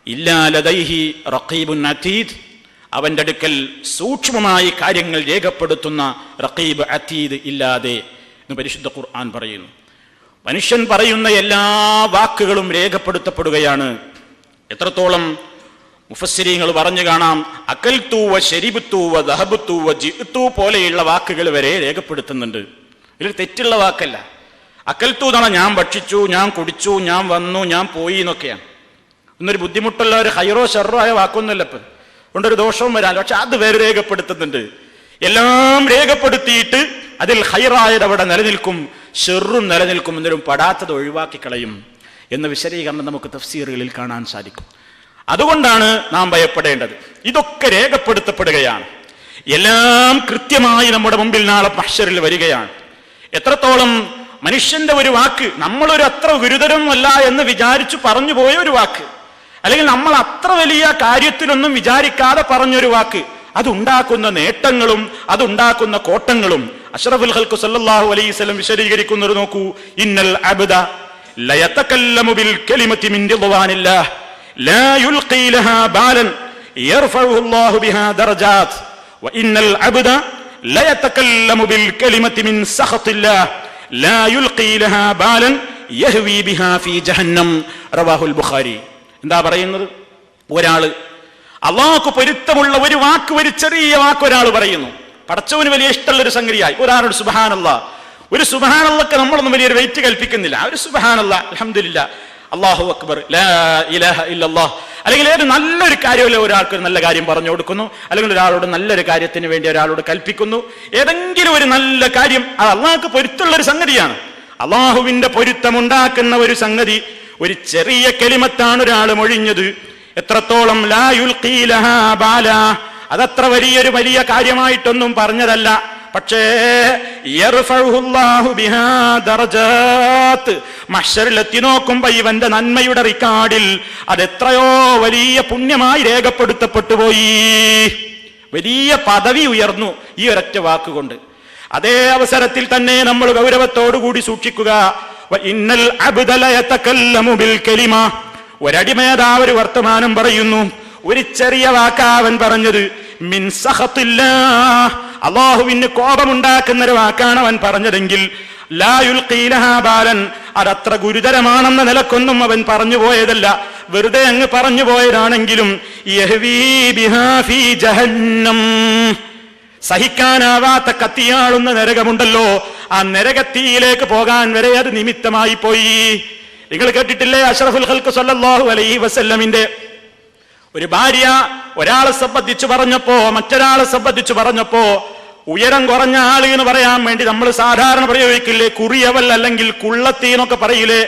ഇല്ലാ ലദൈഹി റഖീബുൻ അതീദ്, അവൻ്റെ അടുക്കൽ സൂക്ഷ്മമായി കാര്യങ്ങൾ രേഖപ്പെടുത്തുന്ന റഖീബ് അതീദ് ഇല്ലാതെ എന്ന് പരിശുദ്ധ ഖുർആൻ പറയുന്നു. മനുഷ്യൻ പറയുന്ന എല്ലാ വാക്കുകളും രേഖപ്പെടുത്തപ്പെടുകയാണ്. എത്രത്തോളം മുഫസ്സിരീങ്ങൾ പറഞ്ഞു കാണാം, അകൽതു വ ശരിബ്തു വ ദഹബ്തു വ ജിഅ്തു പോലെയുള്ള വാക്കുകൾ വരെ രേഖപ്പെടുത്തുന്നുണ്ട്. ഇതിൽ തെറ്റുള്ള വാക്കല്ല. അകൽതു എന്ന് പറഞ്ഞാൽ ഞാൻ ഭക്ഷിച്ചു, ഞാൻ കുടിച്ചു, ഞാൻ വന്നു, ഞാൻ പോയി എന്നൊക്കെയാണ്. എന്നൊരു ബുദ്ധിമുട്ടുള്ള ഒരു ഹൈറോ ഷെറോ ആയ വാക്കൊന്നുമല്ല ഇപ്പം, അതുകൊണ്ടൊരു ദോഷവും വരാൻ. പക്ഷെ അത് വേറെ രേഖപ്പെടുത്തുന്നുണ്ട്. എല്ലാം രേഖപ്പെടുത്തിയിട്ട് അതിൽ ഹൈറായത് അവിടെ നിലനിൽക്കും, ഷെറും നിലനിൽക്കും, എന്നൊരു പടാത്തത് ഒഴിവാക്കി കളയും എന്ന വിശദീകരണം നമുക്ക് തഫ്സീറുകളിൽ കാണാൻ സാധിക്കും. അതുകൊണ്ടാണ് നാം ഭയപ്പെടേണ്ടത്. ഇതൊക്കെ രേഖപ്പെടുത്തപ്പെടുകയാണ്. എല്ലാം കൃത്യമായി നമ്മുടെ മുമ്പിൽ നാളെ മഹ്ശറിൽ വരികയാണ്. എത്രത്തോളം മനുഷ്യന്റെ ഒരു വാക്ക്, നമ്മളൊരു അത്ര ഗുരുതരമല്ല എന്ന് വിചാരിച്ചു പറഞ്ഞു പോയ ഒരു വാക്ക്, അല്ലെങ്കിൽ നമ്മൾ അത്ര വലിയ കാര്യത്തിലൊന്നും വിചാരിക്കാതെ പറഞ്ഞൊരു വാക്ക്, അതുണ്ടാക്കുന്ന നേട്ടങ്ങളും അതുണ്ടാക്കുന്ന കോട്ടങ്ങളും അഷ്റഫുൽ ഖൽഖ് സല്ലല്ലാഹു അലൈഹി വസല്ലം വിശദീകരിക്കുന്നത് നോക്കൂ. ഇന്നൽ അബ്ദ ലയതകല്ലമു ബിൽ കലിമതി മിൻ റിദ്വാനില്ലാഹ് ലാ യുൽഖി ലഹാ ബാലൻ യർഫഉഹു അല്ലാഹു ബിഹാ ദറജാത് വ ഇന്നൽ അബ്ദ ലയതകല്ലമു ബിൽ കലിമതി മിൻ സഖത്തില്ലാഹ് ലാ യുൽഖി ലഹാ ബാലൻ യഹ്വി ബിഹാ ഫീ ജഹന്നം. റവാഹുൽ ബുഖാരി. എന്താ പറയുന്നത്? ഒരാള് അള്ളാഹുക്ക് പൊരുത്തമുള്ള ഒരു വാക്ക്, ഒരു ചെറിയ വാക്ക് ഒരാൾ പറയുന്നു, പടച്ചവന് വലിയ ഇഷ്ടമുള്ളൊരു സംഗതിയായി. ഒരാളോട് സുബ്ഹാനല്ലാഹ്, ഒരു സുബ്ഹാനല്ലാഹ്ക്ക് നമ്മളൊന്നും വലിയൊരു വെയിറ്റ് കൽപ്പിക്കുന്നില്ല. ഒരു സുബ്ഹാനല്ലാഹ്, അൽഹംദുലില്ലാഹ്, അല്ലാഹു അക്ബർ, ലാ ഇലാഹ ഇല്ലല്ലാഹ്, അല്ലെങ്കിൽ ഏത് നല്ലൊരു കാര്യമല്ല ഒരാൾക്ക് ഒരു നല്ല കാര്യം പറഞ്ഞു കൊടുക്കുന്നു, അല്ലെങ്കിൽ ഒരാളോട് നല്ലൊരു കാര്യത്തിന് വേണ്ടി ഒരാളോട് കൽപ്പിക്കുന്നു. ഏതെങ്കിലും ഒരു നല്ല കാര്യം അത് അള്ളാഹുക്ക് പൊരുത്തമുള്ളൊരു സംഗതിയാണ്. അള്ളാഹുവിന്റെ പൊരുത്തമുണ്ടാക്കുന്ന ഒരു സംഗതി, ഒരു ചെറിയ കലിമത്താണ് ഒരാൾ മൊഴിഞ്ഞത്. എത്രത്തോളം ലാ യുൽഖീ ലഹാ ബാല, അതത്ര വലിയ കാര്യമായിട്ടൊന്നും പറഞ്ഞതല്ല. പക്ഷേ യർഫഉഹുല്ലാഹു ബിഹാ ദറജാത്ത്, മഹ്ശറിലെത്തി നോക്കുമ്പോ ഇവന്റെ നന്മയുടെ റിക്കാർഡിൽ അതെത്രയോ വലിയ പുണ്യമായി രേഖപ്പെടുത്തപ്പെട്ടു പോയി. വലിയ പദവി ഉയർന്നു ഈ ഒരൊറ്റ വാക്കുകൊണ്ട്. അതേ അവസരത്തിൽ തന്നെ നമ്മൾ ഗൗരവത്തോടുകൂടി സൂക്ഷിക്കുക. ഇന്നൽ അബ്ദ ലയതകല്ലമു ബിൽ കലിമ, ഒരടിമേതാ ഒരു വർത്തമാനം പറയുന്നു, ഒരു ചെറിയ വാക്കാവൻ പറഞ്ഞത്, മിൻ സഖത്തില്ലാഹ്, അല്ലാഹുവിന് കോപമുണ്ടാക്കുന്ന ഒരു വാക്കാണ് അവൻ പറഞ്ഞതെങ്കിൽ, ലാ യുൽഖീ ലഹാ ബാലൻ, അതത്ര ഗുരുതരമാണെന്ന നിലക്കൊന്നും അവൻ പറഞ്ഞു പോയതല്ല, വെറുതെ അങ്ങ് പറഞ്ഞു പോയതാണെങ്കിലും യഹ്വീ ബിഹാ ഫീ ജഹന്നം, സഹിക്കാനാവാത്ത കത്തിയാളുന്ന നരകമുണ്ടല്ലോ, ആ നരകത്തിയിലേക്ക് പോകാൻ വരെ അത് നിമിത്തമായി പോയി. നിങ്ങൾ കേട്ടിട്ടില്ലേ അഷ്റഫുൽ ഖൽഖ് സല്ലല്ലാഹു അലൈഹി വസല്ലമിന്റെ ഒരു ഭാര്യ ഒരാളെ സംബന്ധിച്ച് പറഞ്ഞപ്പോ, മറ്റൊരാളെ സംബന്ധിച്ച് പറഞ്ഞപ്പോ, ഉയരം കുറഞ്ഞ ആള് എന്ന് പറയാൻ വേണ്ടി നമ്മൾ സാധാരണ പ്രയോഗിക്കില്ലേ കുറിയവൽ അല്ലെങ്കിൽ കുള്ളത്തി എന്നൊക്കെ പറയില്ലേ,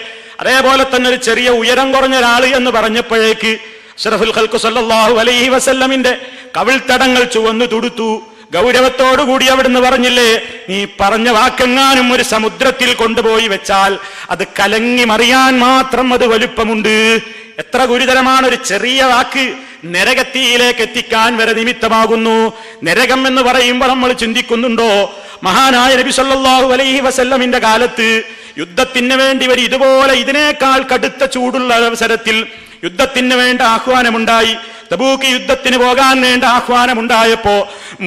അതേപോലെ തന്നെ ഒരു ചെറിയ ഉയരം കുറഞ്ഞ ഒരാള് എന്ന് പറഞ്ഞപ്പോഴേക്ക് അഷ്റഫുൽ ഖൽഖ് സല്ലല്ലാഹു അലൈഹി വസല്ലമിന്റെ കവിൾത്തടങ്ങൾ ചുവന്നു തുടുത്തു. ഗൗരവത്തോടുകൂടി അവിടുന്ന് പറഞ്ഞില്ലേ, നീ പറഞ്ഞ വാക്കെങ്ങാനും ഒരു സമുദ്രത്തിൽ കൊണ്ടുപോയി വെച്ചാൽ അത് കലങ്ങി മറിയാൻ മാത്രം അത് വലുപ്പമുണ്ട്. എത്ര ഗുരുതരമാണ് ഒരു ചെറിയ വാക്ക് നരകത്തിയിലേക്ക് എത്തിക്കാൻ വരെ നിമിത്തമാകുന്നു. നരകം എന്ന് പറയുമ്പോൾ നമ്മൾ ചിന്തിക്കുന്നുണ്ടോ, മഹാനായ നബി സല്ലല്ലാഹു അലൈഹി വസല്ലമിന്റെ കാലത്ത് യുദ്ധത്തിന് വേണ്ടി ഒരു ഇതുപോലെ ഇതിനേക്കാൾ കടുത്ത ചൂടുള്ള അവസരത്തിൽ യുദ്ധത്തിന് വേണ്ട ആഹ്വാനമുണ്ടായി. തബൂക്ക് യുദ്ധത്തിന് പോകാൻ വേണ്ട ആഹ്വാനമുണ്ടായപ്പോ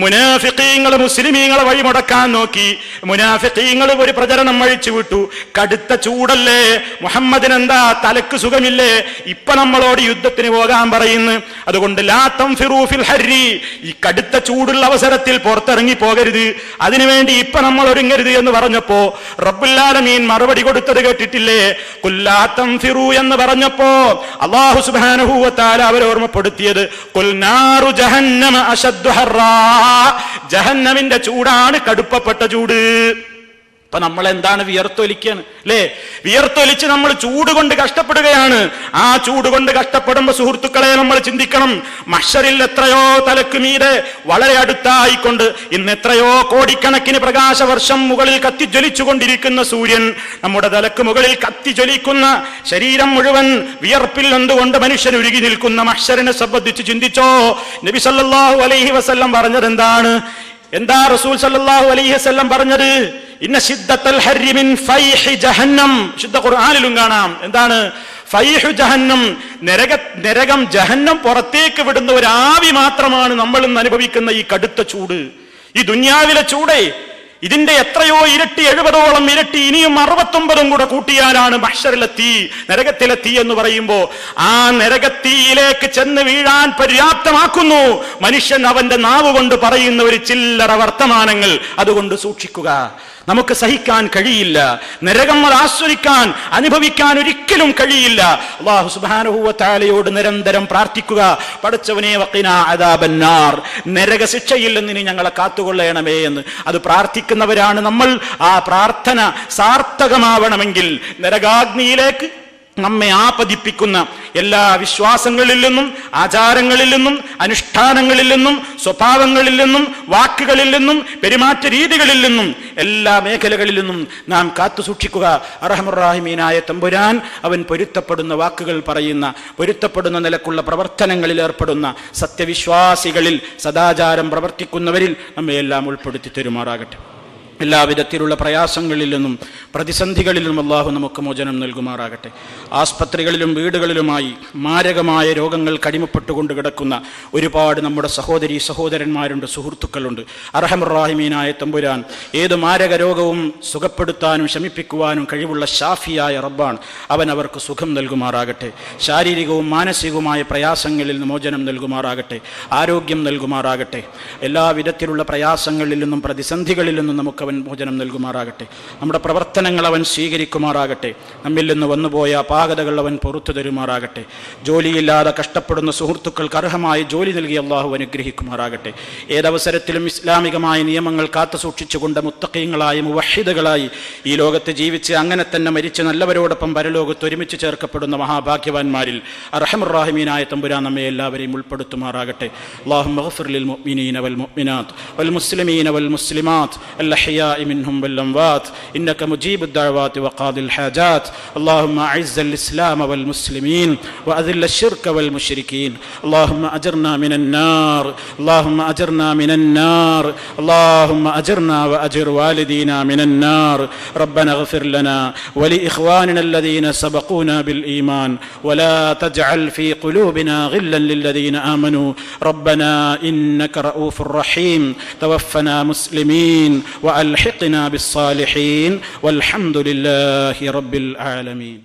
മുനാഫിഖീങ്ങൾ മുസ്ലിമീങ്ങളെ വഴിമുടക്കാൻ നോക്കി. മുനാഫിഖീങ്ങൾ ഒരു പ്രചരണം അഴിച്ചുവിട്ടു, കടുത്ത ചൂടല്ലേ, മുഹമ്മദിന് എന്താ തലക്ക് സുഖമില്ലേ, ഇപ്പൊ നമ്മളോട് യുദ്ധത്തിന് പോകാൻ പറയുന്നു, അതുകൊണ്ട് ലാ തൻഫിറൂ ഫിൽ ഹർരി, ഈ കടുത്ത ചൂടുള്ള അവസരത്തിൽ പുറത്തിറങ്ങി പോകരുത്, അതിനുവേണ്ടി ഇപ്പൊ നമ്മൾ ഒരുങ്ങരുത് എന്ന് പറഞ്ഞപ്പോ റബ്ബുൽ ആലമീൻ മറുപടി കൊടുത്തത് കേട്ടിട്ടില്ലേ? ഖുൽ ലാ തൻഫിറൂ എന്ന് പറഞ്ഞപ്പോ അല്ലാഹു സുബ്ഹാനഹു വ തആല അവരെ ഓർമ്മപ്പെടുത്തിയത് ഖുൽ നാറു ജഹന്നമ അശദ്ദു ഹർറാ, ജഹന്നമിന്റെ ചൂടാണ് കടുപ്പപ്പെട്ട ചൂട്. അപ്പൊ നമ്മൾ എന്താണ് വിയർത്തൊലിക്കാണ് അല്ലേ? വിയർത്തൊലിച്ച് നമ്മൾ ചൂട് കൊണ്ട് കഷ്ടപ്പെടുകയാണ്. ആ ചൂട് കൊണ്ട് കഷ്ടപ്പെടുമ്പോ സുഹൃത്തുക്കളെ നമ്മൾ ചിന്തിക്കണം, മഹ്ശറിൽ എത്രയോ തലക്ക് മീതെ വളരെ അടുത്തായിക്കൊണ്ട് ഇന്ന് എത്രയോ കോടിക്കണക്കിന് പ്രകാശവർഷം മുകളിൽ കത്തിജ്വലിച്ചുകൊണ്ടിരിക്കുന്ന സൂര്യൻ, നമ്മുടെ തലക്ക് മുകളിൽ കത്തിജ്വലിക്കുന്ന ശരീരം മുഴുവൻ വിയർപ്പിൽ എന്തുകൊണ്ട് മനുഷ്യൻ ഉരുകി നിൽക്കുന്ന മഹ്ശറിനെ സംബന്ധിച്ച് ചിന്തിച്ചോ? നബി സല്ലല്ലാഹു അലൈഹി വസല്ലം പറഞ്ഞത് എന്താണ്? എന്താ റസൂൽ സല്ലല്ലാഹു അലൈഹി വസല്ലം പറഞ്ഞത്? ഇന്ന ശിദ്ദത്തൽ ഹർരി മിൻ ഫൈഹി ജഹന്നം. ശുദ്ധ ഖുർആനിലും കാണാം. എന്താണ് ഫൈഹു ജഹന്നം? നരകം, ജഹന്നം പുറത്തേക്ക് വിടുന്ന ഒരു ആവി മാത്രമാണ് നമ്മൾ ഇന്ന് അനുഭവിക്കുന്ന ഈ കടുത്ത ചൂട്, ഈ ദുനിയാവിലെ ചൂട്. ഇതിന്റെ എത്രയോ ഇരട്ടി, 70ഓളം ഇരട്ടി, ഇനിയും 69 കൂടെ കൂട്ടിയാലാണ് മഹ്ശറിലെ തീ, നരകത്തിലെ തീ എന്ന് പറയുമ്പോ ആ നരകത്തീയിലേക്ക് ചെന്ന് വീഴാൻ പര്യാപ്തമാക്കുന്നു മനുഷ്യൻ അവന്റെ നാവ് കൊണ്ട് പറയുന്ന ഒരു ചില്ലറ വർത്തമാനങ്ങൾ. അതുകൊണ്ട് സൂക്ഷിക്കുക, നമുക്ക് സഹിക്കാൻ കഴിയില്ല. നരകം അത് ആസ്വദിക്കാൻ, അനുഭവിക്കാൻ ഒരിക്കലും കഴിയില്ല. അല്ലാഹു സുബ്ഹാനഹു വ തആലയോട് നിരന്തരം പ്രാർത്ഥിക്കുക, പടച്ചവനെ വഖിനാ അദാബന്നാർ, നരക ശിക്ഷയിൽ നിന്ന് നീ ഞങ്ങളെ കാത്തുകൊള്ളണമേ എന്ന്. അത് പ്രാർത്ഥിക്കുന്നവരാണ് നമ്മൾ. ആ പ്രാർത്ഥന സാർത്ഥകമാവണമെങ്കിൽ നരകാഗ്നിയിലേക്ക് നമ്മെ ആപതിപ്പിക്കുന്ന എല്ലാ വിശ്വാസങ്ങളിൽ നിന്നും, ആചാരങ്ങളിൽ നിന്നും, അനുഷ്ഠാനങ്ങളിൽ നിന്നും, സ്വഭാവങ്ങളിൽ നിന്നും, വാക്കുകളിൽ നിന്നും, പെരുമാറ്റ രീതികളിൽ നിന്നും, എല്ലാ മേഖലകളിൽ നിന്നും നാം കാത്തു സൂക്ഷിക്കുക. അർഹമർ റഹീമീനായ തമ്പുരാൻ അവൻ പൊരുത്തപ്പെടുന്ന വാക്കുകൾ പറയുന്ന, പൊരുത്തപ്പെടുന്ന നിലക്കുള്ള പ്രവർത്തനങ്ങളിൽ ഏർപ്പെടുന്ന സത്യവിശ്വാസികളിൽ, സദാചാരം പ്രവർത്തിക്കുന്നവരിൽ നമ്മെ എല്ലാം ഉൾപ്പെടുത്തി തരുമാറാകട്ടെ. എല്ലാവിധത്തിലുള്ള പ്രയാസങ്ങളിൽ നിന്നും പ്രതിസന്ധികളിൽ നിന്നും അല്ലാഹു നമുക്ക് മോചനം നൽകുമാറാകട്ടെ. ആസ്പത്രികളിലും വീടുകളിലുമായി മാരകമായ രോഗങ്ങൾ കടിമപ്പെട്ടുകൊണ്ട് കിടക്കുന്ന ഒരുപാട് നമ്മുടെ സഹോദരീ സഹോദരന്മാരുണ്ട്, സുഹൃത്തുക്കളുണ്ട്. അർഹമർ റഹീമീനായ തമ്പുരാൻ ഏത് മാരക രോഗവും സുഖപ്പെടുത്താനും ശമിപ്പിക്കുവാനും കഴിവുള്ള ഷാഫിയായ റബ്ബാണ്. അവൻ അവർക്ക് സുഖം നൽകുമാറാകട്ടെ. ശാരീരികവും മാനസികവുമായ പ്രയാസങ്ങളിൽ നിന്ന് മോചനം നൽകുമാറാകട്ടെ. ആരോഗ്യം നൽകുമാറാകട്ടെ. എല്ലാവിധത്തിലുള്ള പ്രയാസങ്ങളിൽ നിന്നും പ്രതിസന്ധികളിൽ നിന്നും നമുക്ക് അവൻ മോചനം നൽകുമാറാകട്ടെ. നമ്മുടെ പ്രവർത്തനങ്ങൾ അവൻ സ്വീകരിക്കുമാറാകട്ടെ. നമ്മിൽ നിന്ന് വന്നുപോയ അപാകതകൾ അവൻ പുറത്തു തരുമാറാകട്ടെ. ജോലിയില്ലാതെ കഷ്ടപ്പെടുന്ന സുഹൃത്തുക്കൾക്ക് അർഹമായ ജോലി നൽകി അള്ളാഹു അനുഗ്രഹിക്കുമാറാകട്ടെ. ഏതവസരത്തിലും ഇസ്ലാമികമായ നിയമങ്ങൾ കാത്തു സൂക്ഷിച്ചുകൊണ്ട് മുത്തഖീങ്ങളായി, മുവഹിദുകളായി ഈ ലോകത്ത് ജീവിച്ച് അങ്ങനെ തന്നെ മരിച്ച് നല്ലവരോടൊപ്പം പരലോകത്ത് ഒരുമിച്ച് ചേർക്കപ്പെടുന്ന മഹാഭാഗ്യവാന്മാരിൽ അർഹമർ റഹീമീനായ തമ്പുരാൻ നമ്മെ എല്ലാവരെയും ഉൾപ്പെടുത്തുമാറാകട്ടെ. അല്ലാഹുമ്മ ഗ്ഫിർ ലിൽ മുഅ്മിനീന വൽ മുഅ്മിനാത്ത് വൽ മുസ്ലിമീന വൽ മുസ്ലിമാത്ത് الأحياء منهم والأموات إنك مجيب الدعوات وقاضي الحاجات. اللهم أعز الإسلام والمسلمين وأذل الشرك والمشركين. اللهم أجرنا من النار، اللهم أجرنا من النار، اللهم أجرنا وأجر والدينا من النار. ربنا اغفر لنا ولإخواننا الذين سبقونا بالإيمان ولا تجعل في قلوبنا غلا للذين آمنوا. ربنا إنك رؤوف رحيم. توفنا مسلمين وألحقنا بالصالحين والحمد لله رب العالمين.